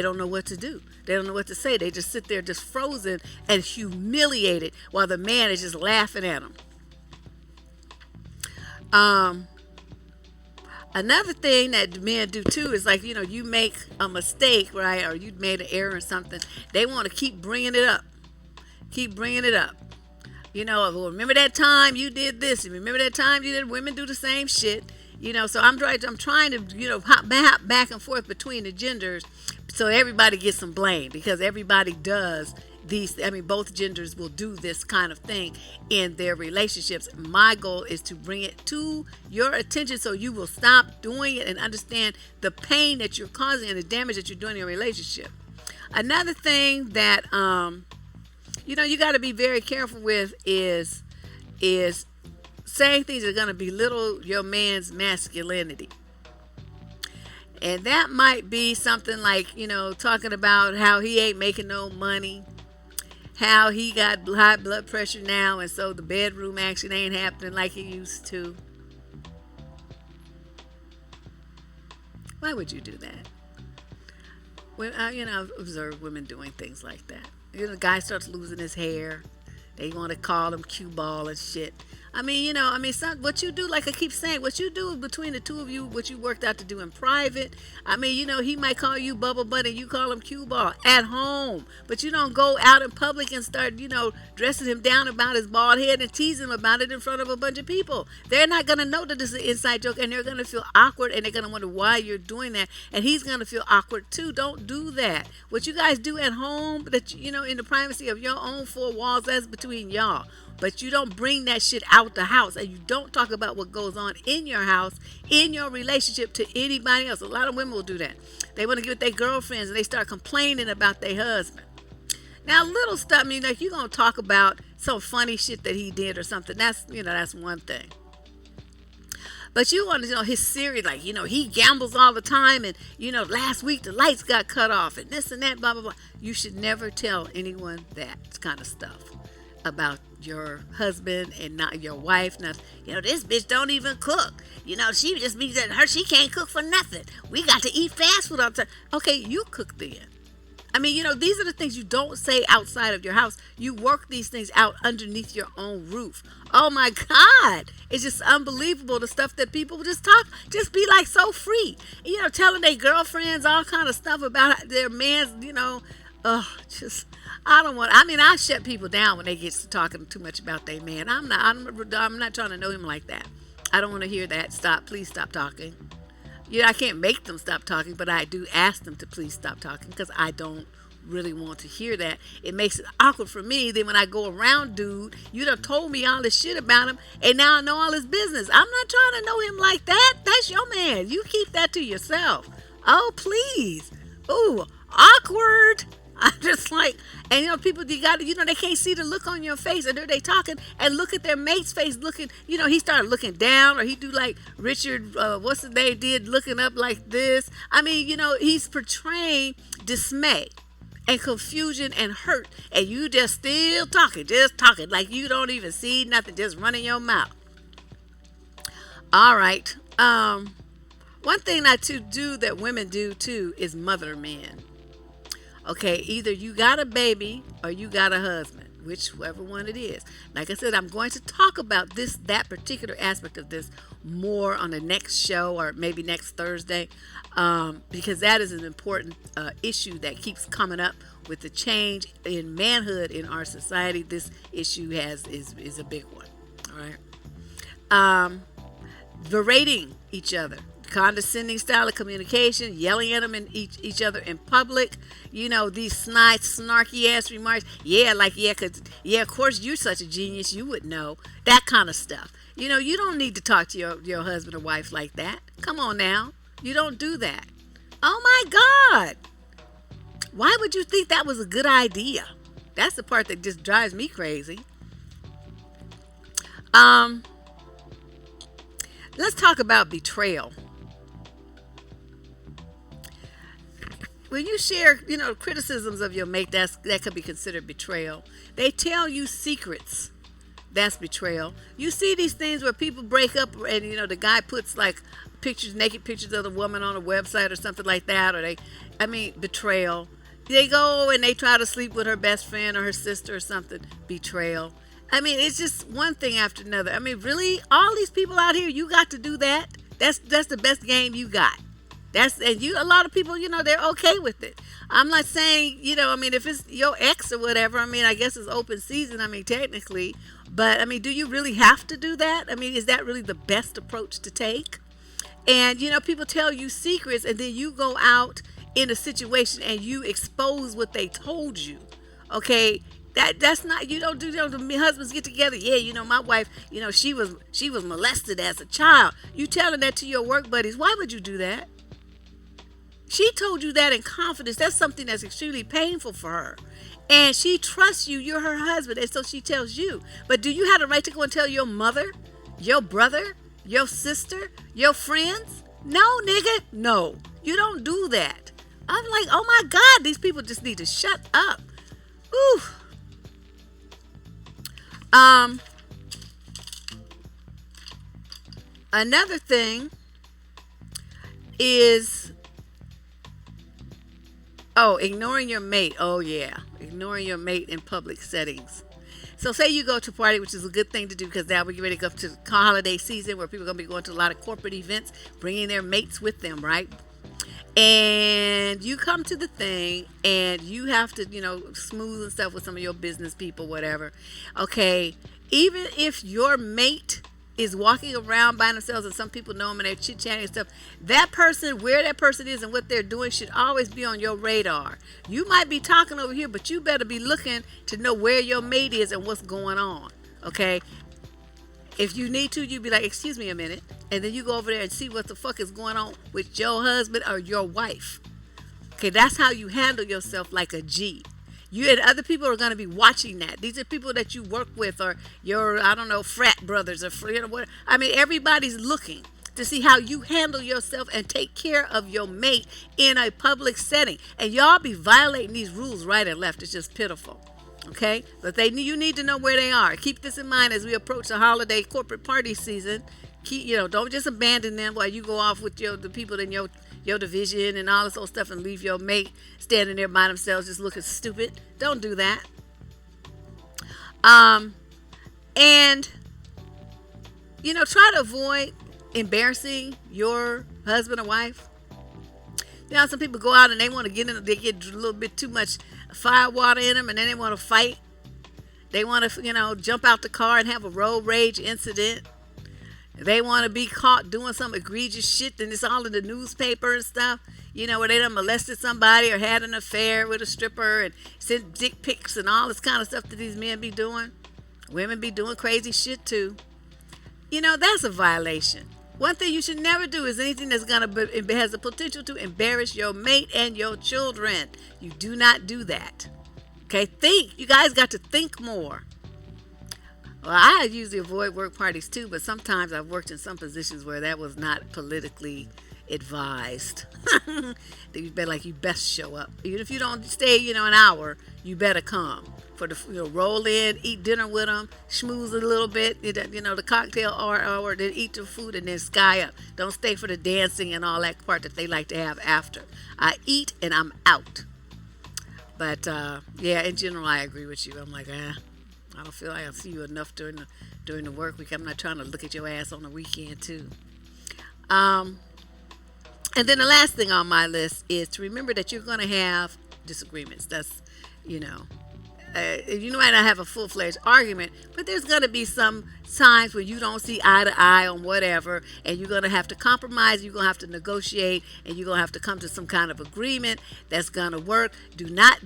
don't know what to do. They don't know what to say. They just sit there just frozen and humiliated while the man is just laughing at them. Another thing that men do too is like, you make a mistake, right? Or you made an error or something. They want to keep bringing it up. Keep bringing it up. Well, remember that time you did this? Remember that time you did? Women do the same shit. So I'm trying to, hop back and forth between the genders so everybody gets some blame, because everybody does these. Both genders will do this kind of thing in their relationships. My goal is to bring it to your attention so you will stop doing it and understand the pain that you're causing and the damage that you're doing in your relationship. Another thing that, you got to be very careful with is is saying things that are going to belittle your man's masculinity. And that might be something like, talking about how he ain't making no money, how he got high blood pressure now, and so the bedroom action ain't happening like it used to. Why would you do that? When I've observed women doing things like that. The guy starts losing his hair. They want to call him cue ball and shit. What you do, like I keep saying, what you do between the two of you, what you worked out to do in private. He might call you bubble butt and you call him cue ball at home. But you don't go out in public and start, dressing him down about his bald head and tease him about it in front of a bunch of people. They're not going to know that this is an inside joke, and they're going to feel awkward, and they're going to wonder why you're doing that. And he's going to feel awkward too. Don't do that. What you guys do at home, that in the privacy of your own four walls, that's between y'all. But you don't bring that shit out the house, and you don't talk about what goes on in your house, in your relationship, to anybody else. A lot of women will do that. They want to get with their girlfriends and they start complaining about their husband. Now, little stuff, like you're going to talk about some funny shit that he did or something. That's one thing. But you want to know his serious, like, he gambles all the time, and, last week the lights got cut off and this and that, blah, blah, blah. You should never tell anyone that kind of stuff about your husband and not your wife. Now, this bitch don't even cook. She just means that she can't cook for nothing. We got to eat fast food all the time. Okay, you cook then. These are the things you don't say outside of your house. You work these things out underneath your own roof. Oh my God. It's just unbelievable, the stuff that people just be like so free. Telling their girlfriends all kind of stuff about their man's, I shut people down when they get to talking too much about their man. I'm not trying to know him like that. I don't want to hear that. Please stop talking. I can't make them stop talking, but I do ask them to please stop talking, because I don't really want to hear that. It makes it awkward for me. Then when I go around, dude, you done told me all this shit about him, and now I know all his business. I'm not trying to know him like that. That's your man. You keep that to yourself. Oh, please. Ooh, awkward. I'm just like, and people, they can't see the look on your face, and they talking and look at their mate's face looking, he started looking down, or he do like Richard, what's his name did, looking up like this. He's portraying dismay and confusion and hurt, and you just still talking, like you don't even see nothing, just running your mouth. All right. One thing not to do that women do too is mother men. Okay, either you got a baby or you got a husband, whichever one it is. Like I said, I'm going to talk about that particular aspect of this more on the next show, or maybe next Thursday, because that is an important issue that keeps coming up with the change in manhood in our society. This issue is a big one. All right, berating each other. Condescending style of communication, yelling at them in each other in public, these snarky ass remarks. Of course you're such a genius, you would know, that kind of stuff. You don't need to talk to your husband or wife like that. Come on now, you don't do that. Oh my God, why would you think that was a good idea? That's the part that just drives me crazy. Let's talk about betrayal. When you share, criticisms of your mate, that could be considered betrayal. They tell you secrets. That's betrayal. You see these things where people break up, and the guy puts like naked pictures of the woman on a website or something like that, or betrayal. They go and they try to sleep with her best friend or her sister or something. Betrayal. It's just one thing after another. Really, all these people out here, you got to do that. That's the best game you got. A lot of people, they're okay with it. I'm not saying, if it's your ex or whatever, I guess it's open season, technically. But, do you really have to do that? Is that really the best approach to take? And, people tell you secrets, and then you go out in a situation and you expose what they told you. Okay? That's not, you don't do that. The husbands get together. Yeah, my wife, she was molested as a child. You telling that to your work buddies. Why would you do that? She told you that in confidence. That's something that's extremely painful for her. And she trusts you. You're her husband. And so she tells you. But do you have the right to go and tell your mother, your brother, your sister, your friends? No, nigga. No. You don't do that. I'm like, oh my God, these people just need to shut up. Ooh. Another thing is, ignoring your mate. Oh yeah, ignoring your mate in public settings. So say you go to a party, which is a good thing to do because now we're ready to go to the holiday season where people are going to be going to a lot of corporate events, bringing their mates with them, right? And you come to the thing and you have to, smooth and stuff with some of your business people, whatever. Okay, even if your mate is walking around by themselves and some people know them and they're chit-chatting and stuff, that person, where that person is and what they're doing should always be on your radar. You might be talking over here, but you better be looking to know where your mate is and what's going on, okay? If you need to, you be like, excuse me a minute, and then you go over there and see what the fuck is going on with your husband or your wife. Okay, that's how you handle yourself like a G. You and other people are going to be watching that. These are people that you work with or your, frat brothers or, what. I mean, everybody's looking to see how you handle yourself and take care of your mate in a public setting. And y'all be violating these rules right and left. It's just pitiful. Okay? But you need to know where they are. Keep this in mind as we approach the holiday corporate party season. Don't just abandon them while you go off with the people in your division and all this old stuff and leave your mate standing there by themselves just looking stupid. Don't do that. And try to avoid embarrassing your husband or wife. Some people go out and they want to they get a little bit too much fire water in them and then they want to fight. They want to, jump out the car and have a road rage incident. They want to be caught doing some egregious shit, and it's all in the newspaper and stuff, where they done molested somebody or had an affair with a stripper and sent dick pics and all this kind of stuff that these men be doing. Women be doing crazy shit too. That's a violation. One thing you should never do is anything that's has the potential to embarrass your mate and your children. You do not do that. Okay, think. You guys got to think more. Well, I usually avoid work parties too, but sometimes I've worked in some positions where that was not politically advised. You best show up. Even if you don't stay, an hour, you better come. For the roll in, eat dinner with them, schmooze a little bit, the cocktail hour, then eat the food and then sky up. Don't stay for the dancing and all that part that they like to have after. I eat and I'm out. But in general, I agree with you. I'm like, I don't feel like I'll see you enough during the work week. I'm not trying to look at your ass on the weekend too. And then the last thing on my list is to remember that you're going to have disagreements. That's, you might not have a full-fledged argument, but there's going to be some times where you don't see eye to eye on whatever, and you're going to have to compromise, you're going to have to negotiate, and you're going to have to come to some kind of agreement that's going to work. Do not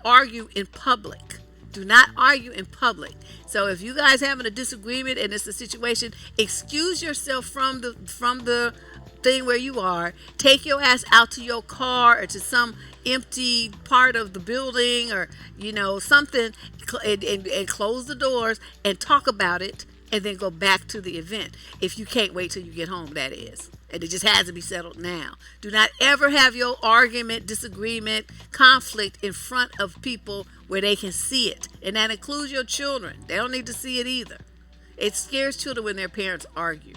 argue in public. Do not argue in public. So if you guys having a disagreement and it's a situation, excuse yourself from the thing where you are. Take your ass out to your car or to some empty part of the building or something, and close the doors and talk about it, and then go back to the event. If you can't wait till you get home, that is. And it just has to be settled now. Do not ever have your argument, disagreement, conflict in front of people where they can see it. And that includes your children. They don't need to see it either. It scares children when their parents argue.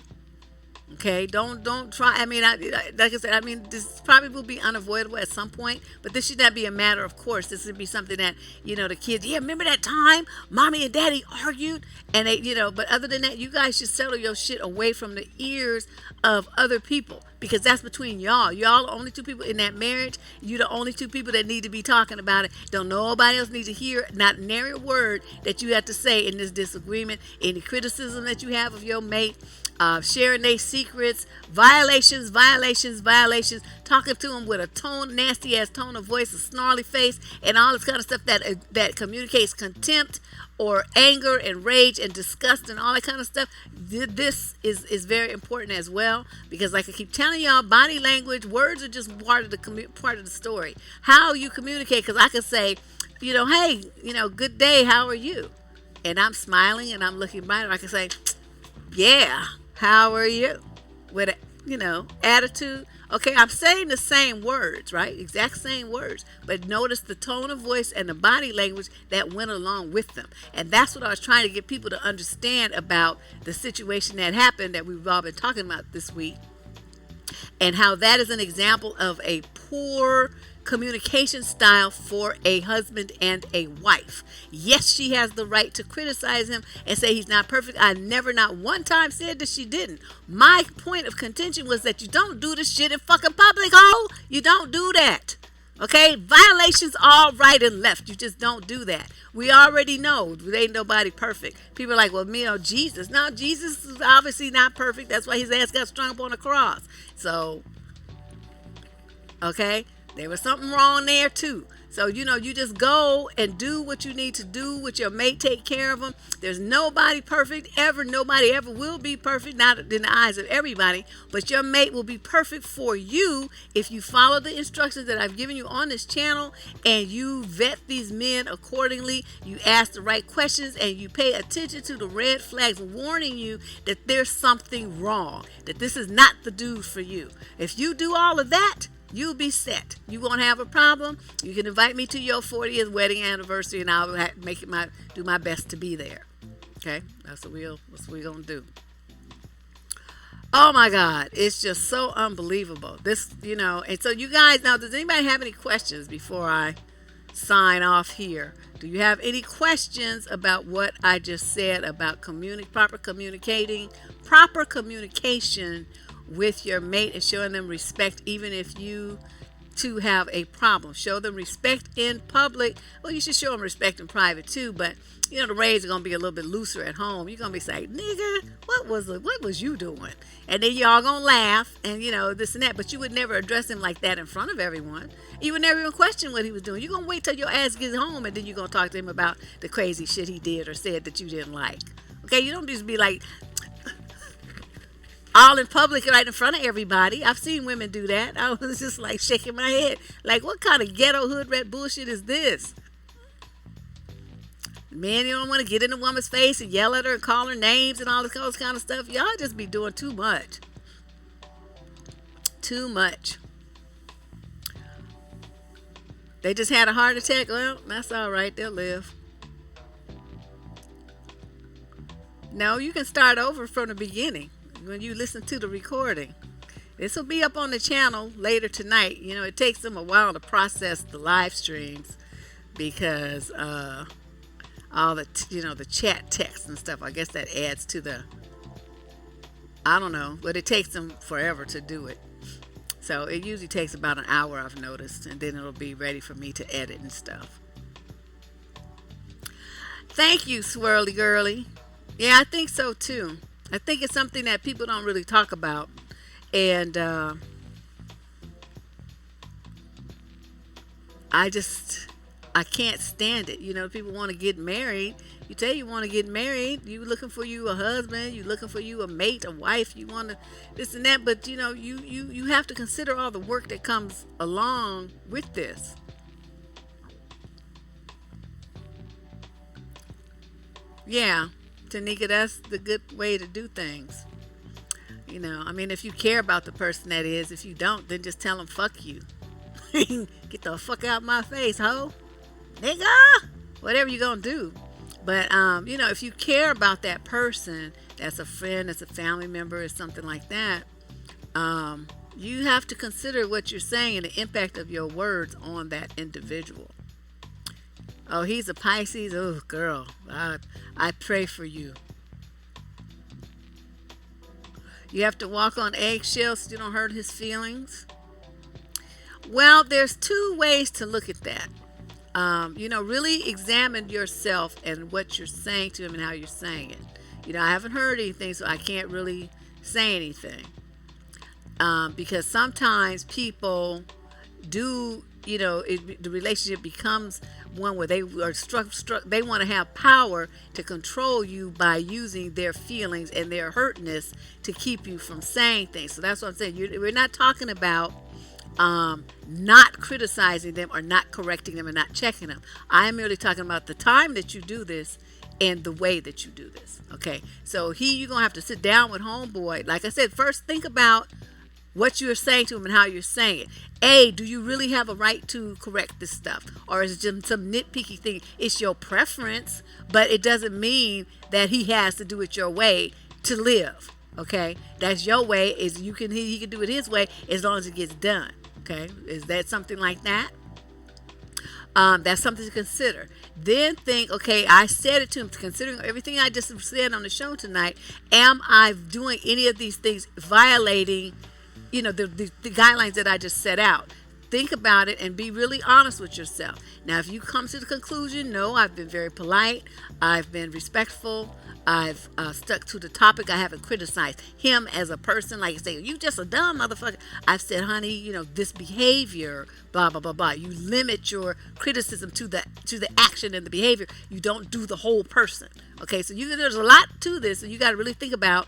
Okay, don't try. Like I said, this probably will be unavoidable at some point, but this should not be a matter of course. This should be something that, the kids, remember that time mommy and daddy argued? And they, but other than that, you guys should settle your shit away from the ears of other people, because that's between y'all. Y'all are the only two people in that marriage. You're the only two people that need to be talking about it. Don't nobody else need to hear not nary a word that you have to say in this disagreement. Any criticism that you have of your mate, sharing their secrets, violations, talking to them with a nasty ass tone of voice, a snarly face, and all this kind of stuff that communicates contempt or anger and rage and disgust and all that kind of stuff. This is very important as well, because like I keep telling y'all, body language, words are just part of the story. How you communicate, because I could say, hey, good day, how are you? And I'm smiling and I'm looking right, I can say, yeah, how are you? With a, attitude. Okay, I'm saying the same words, right? Exact same words. But notice the tone of voice and the body language that went along with them. And that's what I was trying to get people to understand about the situation that happened that we've all been talking about this week, and how that is an example of a poor communication style for a husband and a wife. Yes, she has the right to criticize him and say he's not perfect. I never, not one time, said that she didn't. My point of contention was that you don't do this shit in fucking public, ho. You don't do that. Okay, violations all right and left. You just don't do that. We already know there ain't nobody perfect. People are like, well, Jesus. No, Jesus is obviously not perfect. That's why his ass got strung up on the cross. So, okay, there was something wrong there too. So, you just go and do what you need to do with your mate, take care of them. There's nobody perfect ever. Nobody ever will be perfect, not in the eyes of everybody. But your mate will be perfect for you if you follow the instructions that I've given you on this channel and you vet these men accordingly. You ask the right questions and you pay attention to the red flags warning you that there's something wrong, that this is not the dude for you. If you do all of that, you'll be set. You won't have a problem. You can invite me to your 40th wedding anniversary, and I'll do my best to be there. Okay, that's what we're gonna do. Oh my God, it's just so unbelievable. This, and so you guys, now, does anybody have any questions before I sign off here? Do you have any questions about what I just said about proper communication with your mate and showing them respect, even if you two have a problem? Show them respect in public. Well, you should show them respect in private too, but the reins are gonna be a little bit looser at home. You're gonna be saying, nigga, what was you doing? And then y'all gonna laugh and this and that, but you would never address him like that in front of everyone. You would never even question what he was doing. You're gonna wait till your ass gets home and then you're gonna talk to him about the crazy shit he did or said that you didn't like. Okay, you don't just be like all in public right in front of everybody. I've seen women do that. I was just like shaking my head. Like, what kind of ghetto hood rat bullshit is this? Man, you don't want to get in a woman's face and yell at her and call her names and all this kind of stuff. Y'all just be doing too much. Too much. They just had a heart attack. Well, that's all right. They'll live. No, you can start over from the beginning when you listen to the recording. This will be up on the channel later tonight. It takes them a while to process the live streams because all the the chat text and stuff. I guess that adds to the, I don't know, but it takes them forever to do it. So it usually takes about an hour, I've noticed, and then it'll be ready for me to edit and stuff. Thank you, Swirly Girly. Yeah, I think so too. I think it's something that people don't really talk about. And I can't stand it. People want to get married. You tell you want to get married. You looking for you a husband. You looking for you a mate, a wife. You want to this and that. But, you have to consider all the work that comes along with this. Yeah. Tanika, that's the good way to do things. If you care about the person, that is. If you don't, then just tell them fuck you. Get the fuck out my face, ho. Nigga! Whatever you gonna do. But, if you care about that person, that's a friend, that's a family member, or something like that, you have to consider what you're saying and the impact of your words on that individual. Oh, he's a Pisces. Oh, girl, I pray for you. You have to walk on eggshells so you don't hurt his feelings. Well, there's two ways to look at that. Really examine yourself and what you're saying to him and how you're saying it. I haven't heard anything, so I can't really say anything. Because sometimes people do, the relationship becomes one where they are they want to have power to control you by using their feelings and their hurtness to keep you from saying things. So that's what I'm saying. We're not talking about not criticizing them or not correcting them and not checking them. I am merely talking about the time that you do this and the way that you do this. Okay, so you're gonna have to sit down with homeboy. Like I said, first think about what you're saying to him and how you're saying it. Do you really have a right to correct this stuff? Or is it just some nitpicky thing? It's your preference, but it doesn't mean that he has to do it your way to live. Okay? That's your way. He can do it his way as long as it gets done. Okay? Is that something like that? That's something to consider. Then think, okay, I said it to him, considering everything I just said on the show tonight, am I doing any of these things violating the guidelines that I just set out? Think about it and be really honest with yourself. Now, if you come to the conclusion, no, I've been very polite, I've been respectful, I've stuck to the topic, I haven't criticized him as a person, like I say, you just a dumb motherfucker. I've said, honey, this behavior, blah, blah, blah, blah. You limit your criticism to the action and the behavior. You don't do the whole person. Okay, so there's a lot to this, and you got to really think about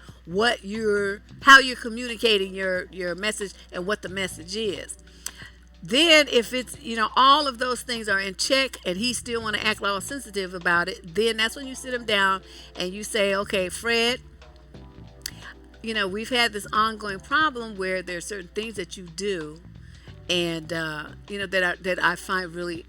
how you're communicating your message and what the message is. Then if it's, all of those things are in check and he still want to act all sensitive about it, then that's when you sit him down and you say, okay, Fred, we've had this ongoing problem where there's certain things that you do and, that I find really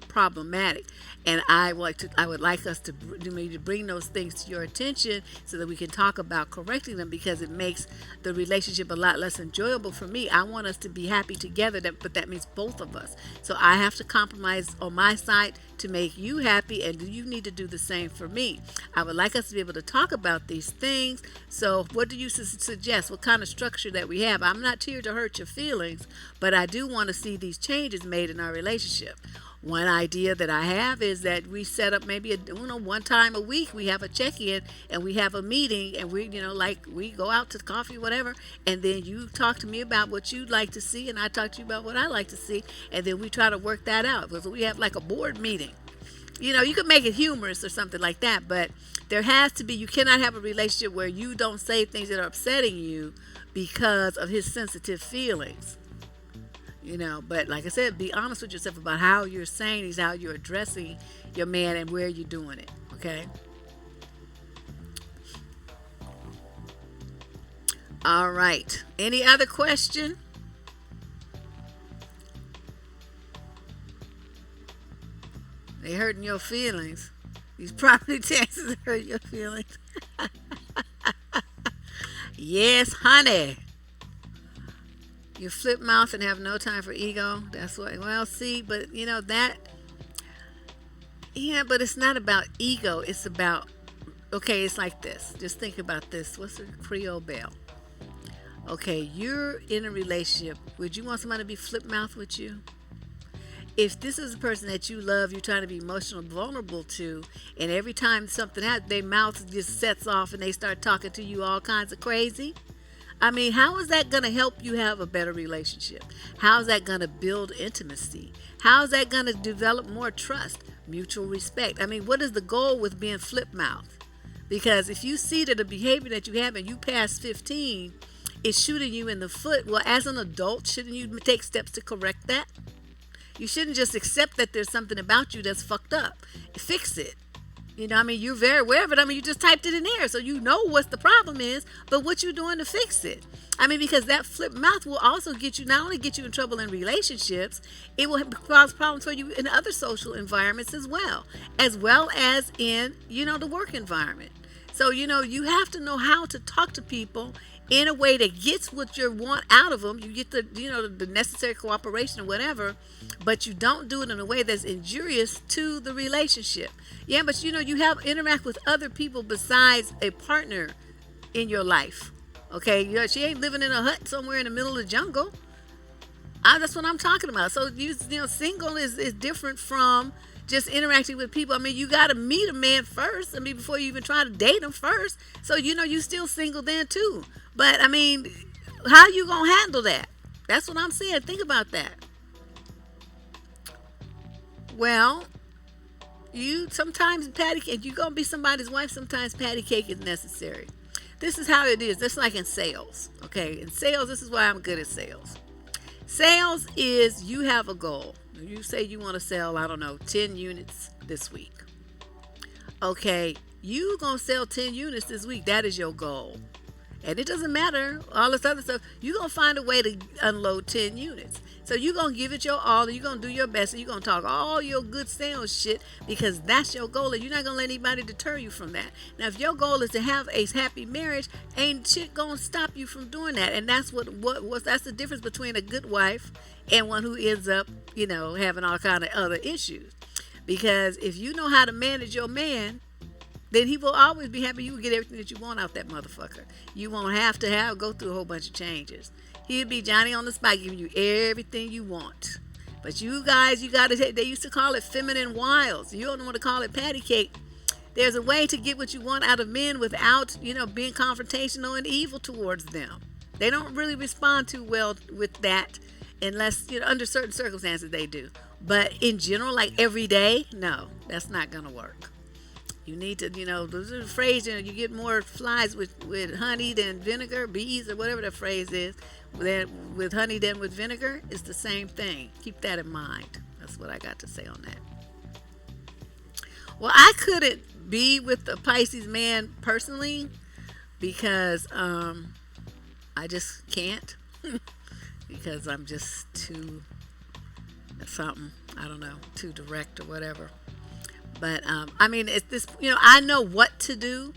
problematic. And I would like us to bring those things to your attention so that we can talk about correcting them, because it makes the relationship a lot less enjoyable for me. I want us to be happy together, but that means both of us. So I have to compromise on my side to make you happy, and you need to do the same for me. I would like us to be able to talk about these things. So what do you suggest? What kind of structure that we have? I'm not here to hurt your feelings, but I do want to see these changes made in our relationship. One idea that I have is that we set up maybe one time a week we have a check-in and we have a meeting, and we we go out to coffee, whatever, and then you talk to me about what you'd like to see and I talk to you about what I like to see, and then we try to work that out, because we have like a board meeting. You can make it humorous or something like that, but there has to be, you cannot have a relationship where you don't say things that are upsetting you because of his sensitive feelings. But like I said, be honest with yourself about how you're saying these, how you're addressing your man, and where you're doing it. Okay. All right. Any other question? They hurting your feelings. These property taxes hurt your feelings. Yes, honey. You flip mouth and have no time for ego. That's what. Well, see, but that. Yeah, but it's not about ego. It's about. Okay, it's like this. Just think about this. What's a Creole bell? Okay, you're in a relationship. Would you want somebody to be flip mouth with you? If this is a person that you love, you're trying to be emotionally vulnerable to, and every time something happens, their mouth just sets off and they start talking to you all kinds of crazy. I mean, how is that going to help you have a better relationship? How is that going to build intimacy? How is that going to develop more trust, mutual respect? I mean, what is the goal with being flip mouth? Because if you see that the behavior that you have and you pass 15 is shooting you in the foot, well, as an adult, shouldn't you take steps to correct that? You shouldn't just accept that there's something about you that's fucked up. Fix it. You're very aware of it. You just typed it in there, so you know what the problem is, but what you doing to fix it? Because that flip mouth will also not only get you in trouble in relationships, it will cause problems for you in other social environments as well as in, the work environment. So, you have to know how to talk to people in a way that gets what you want out of them. You get the necessary cooperation or whatever, but you don't do it in a way that's injurious to the relationship. Yeah, but you interact with other people besides a partner in your life. Okay, she ain't living in a hut somewhere in the middle of the jungle. That's what I'm talking about. So single is different from just interacting with people. You got to meet a man first. Before you even try to date him first. So you still single then too. But how you gonna handle that? That's what I'm saying. Think about that. Well, you sometimes patty cake. You gonna be somebody's wife. Sometimes patty cake is necessary. This is how it is. Just like in sales. Okay, in sales, this is why I'm good at sales. Sales is you have a goal. You say you want to sell, I don't know, 10 units this week. Okay, you gonna sell 10 units this week. That is your goal. And it doesn't matter all this other stuff. You're gonna find a way to unload 10 units. So you're gonna give it your all, and you're gonna do your best, and you're gonna talk all your good sales shit because that's your goal, and you're not gonna let anybody deter you from that. Now, if your goal is to have a happy marriage, ain't shit gonna stop you from doing that. And that's that's the difference between a good wife and one who ends up, having all kind of other issues. Because if you know how to manage your man, then he will always be happy. You will get everything that you want out that motherfucker. You won't have to go through a whole bunch of changes. He'll be Johnny on the spot giving you everything you want. But you guys, they used to call it feminine wiles. You don't want to call it patty cake. There's a way to get what you want out of men without, being confrontational and evil towards them. They don't really respond too well with that unless, under certain circumstances they do. But in general, like every day, no, that's not going to work. You need to, there's a phrase, you get more flies with honey than vinegar, bees or whatever the phrase is. With honey than with vinegar, it's the same thing. Keep that in mind. That's what I got to say on that. Well, I couldn't be with the Pisces man personally because I just can't because I'm just too something, I don't know, too direct or whatever. But, it's this, I know what to do.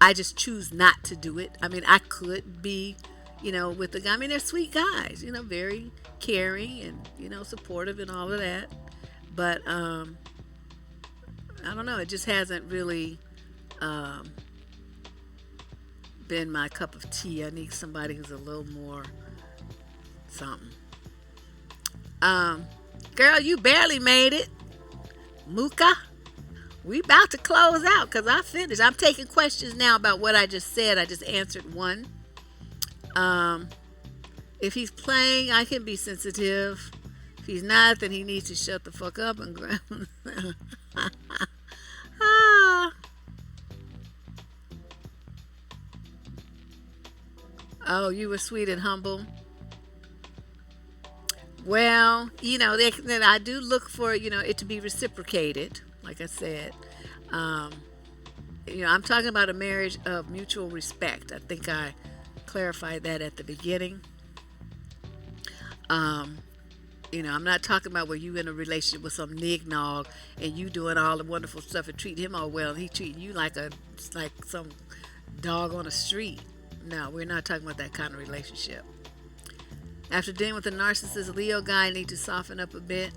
I just choose not to do it. I could be, with the guy. They're sweet guys, very caring and, supportive and all of that. But, I don't know. It just hasn't really been my cup of tea. I need somebody who's a little more something. Girl, you barely made it. Mooka. We about to close out because I finished. I'm taking questions now about what I just said. I just answered one. If he's playing, I can be sensitive. If he's not, then he needs to shut the fuck up and grab. Oh, you were sweet and humble. Well, that I do look for, it to be reciprocated. Like I said, I'm talking about a marriage of mutual respect. I think I clarified that at the beginning. I'm not talking about where you in a relationship with some nignog and you doing all the wonderful stuff and treating him all well and he treating you like some dog on the street. No, we're not talking about that kind of relationship. After dealing with a narcissist Leo guy, I need to soften up a bit.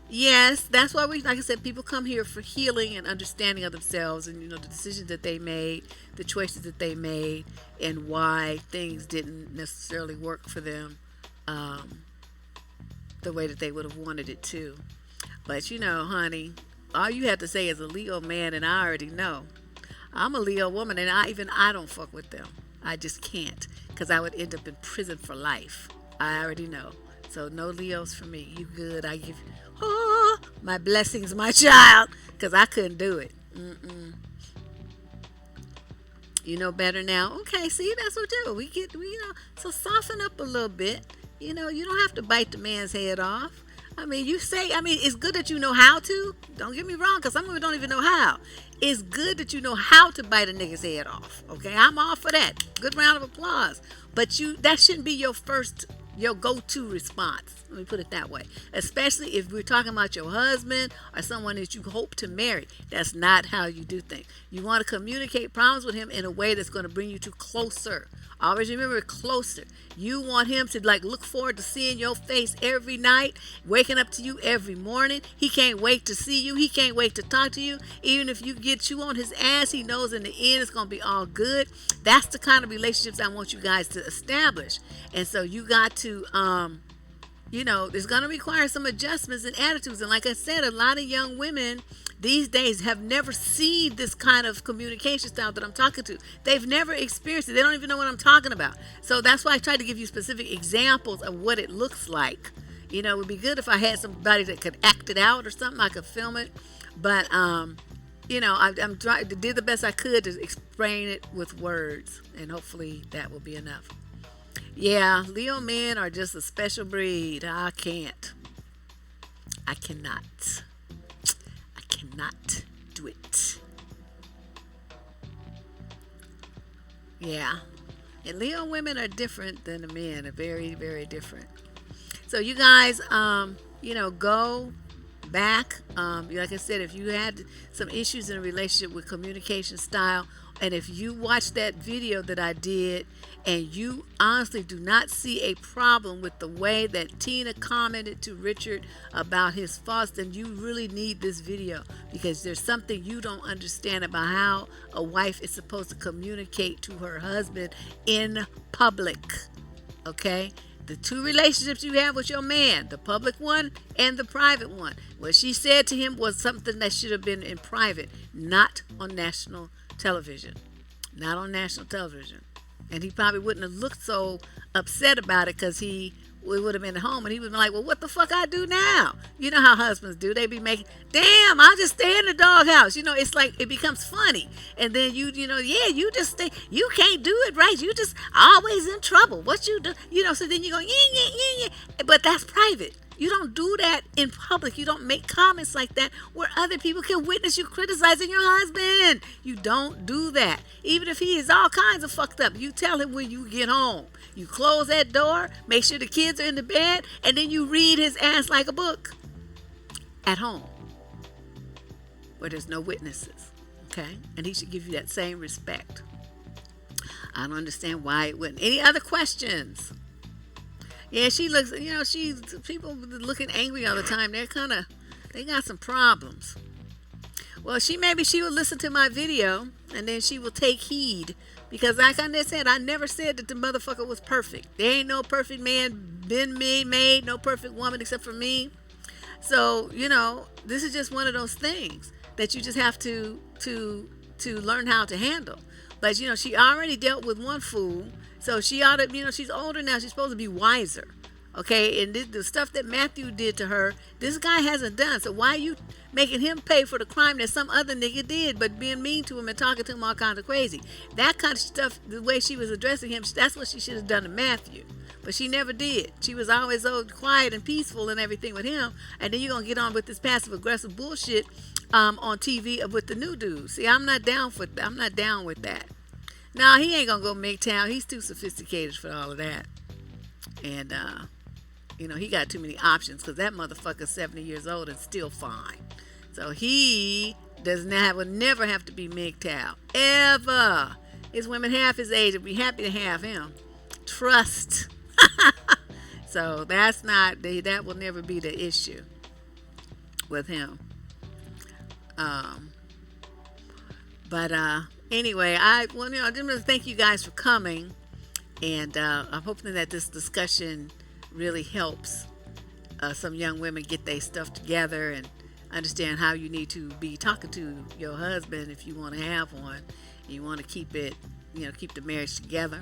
Yes, that's why like I said, people come here for healing and understanding of themselves and, the decisions that they made, the choices that they made, and why things didn't necessarily work for them the way that they would have wanted it to. But, honey, all you have to say is a Leo man, and I already know. I'm a Leo woman, and I don't fuck with them. I just can't, because I would end up in prison for life. I already know. So no Leos for me. You good. I give you my blessings, my child, because I couldn't do it. You know better now. Okay, see, that's what we do. So soften up a little bit. You don't have to bite the man's head off. It's good that you know how to. Don't get me wrong, because some of them don't even know how. It's good that you know how to bite a nigga's head off. Okay, I'm all for that. Good round of applause. But that shouldn't be your go-to response. Let me put it that way. Especially if we're talking about your husband or someone that you hope to marry. That's not how you do things. You want to communicate problems with him in a way that's going to bring you two closer. Always remember, closer. You want him to look forward to seeing your face every night, waking up to you every morning. He can't wait to see you. He can't wait to talk to you. Even if you get you on his ass, he knows in the end it's going to be all good. That's the kind of relationships I want you guys to establish. And so you got to, it's going to require some adjustments and attitudes. And like I said, a lot of young women these days have never seen this kind of communication style that I'm talking to. They've never experienced it. They don't even know what I'm talking about. So that's why I tried to give you specific examples of what it looks like. It would be good if I had somebody that could act it out or something. I could film it. But, I'm trying to do the best I could to explain it with words. And hopefully that will be enough. Yeah, Leo men are just a special breed. I cannot. I cannot do it. Yeah. And Leo women are different than the men. They're very, very different. So you guys, go back. Like I said, if you had some issues in a relationship with communication style, and if you watch that video that I did, and you honestly do not see a problem with the way that Tina commented to Richard about his faults, then you really need this video, because there's something you don't understand about how a wife is supposed to communicate to her husband in public. Okay? The two relationships you have with your man, the public one and the private one. What she said to him was something that should have been in private, not on national television. Not on national television. And he probably wouldn't have looked so upset about it, because we would have been at home and he would be like, well, what the fuck I do now? You know how husbands do. They be making, damn, I'll just stay in the doghouse. It's like it becomes funny. And then yeah, you just stay. You can't do it right. You just always in trouble. What you do? So then you go, yeah. But that's private. You don't do that in public. You don't make comments like that where other people can witness you criticizing your husband. You don't do that. Even if he is all kinds of fucked up, you tell him when you get home. You close that door, make sure the kids are in the bed, and then you read his ass like a book at home where there's no witnesses. Okay? And he should give you that same respect. I don't understand why it wouldn't. Any other questions? Yeah, she looks, people looking angry all the time. They got some problems. Well, maybe she will listen to my video and then she will take heed. Because like I said, I never said that the motherfucker was perfect. There ain't no perfect man been made, no perfect woman except for me. So, this is just one of those things that you just have to learn how to handle. But, she already dealt with one fool. So she ought to, she's older now. She's supposed to be wiser. Okay? And the stuff that Matthew did to her, this guy hasn't done. So why are you making him pay for the crime that some other nigga did, but being mean to him and talking to him all kinds of crazy? That kind of stuff, the way she was addressing him, that's what she should have done to Matthew. But she never did. She was always so quiet and peaceful and everything with him. And then you're going to get on with this passive-aggressive bullshit on TV with the new dude. See, I'm not down with that. Nah, he ain't gonna go MGTOW. He's too sophisticated for all of that. And, he got too many options, because that motherfucker's 70 years old and still fine. So he would never have to be MGTOW. Ever. His women half his age would be happy to have him. Trust. So that will never be the issue with him. Anyway, I just want to thank you guys for coming, and I'm hoping that this discussion really helps some young women get their stuff together and understand how you need to be talking to your husband if you want to have one, and you want to keep the marriage together.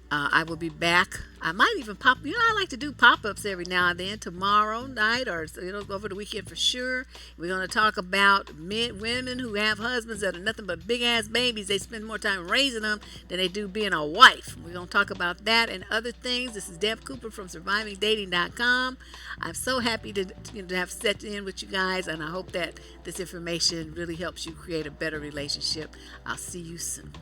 I will be back. I might even I like to do pop-ups every now and then, tomorrow night or over the weekend for sure. We're going to talk about women who have husbands that are nothing but big-ass babies. They spend more time raising them than they do being a wife. We're going to talk about that and other things. This is Deb Cooper from SurvivingDating.com. I'm so happy to have set in with you guys, and I hope that this information really helps you create a better relationship. I'll see you soon.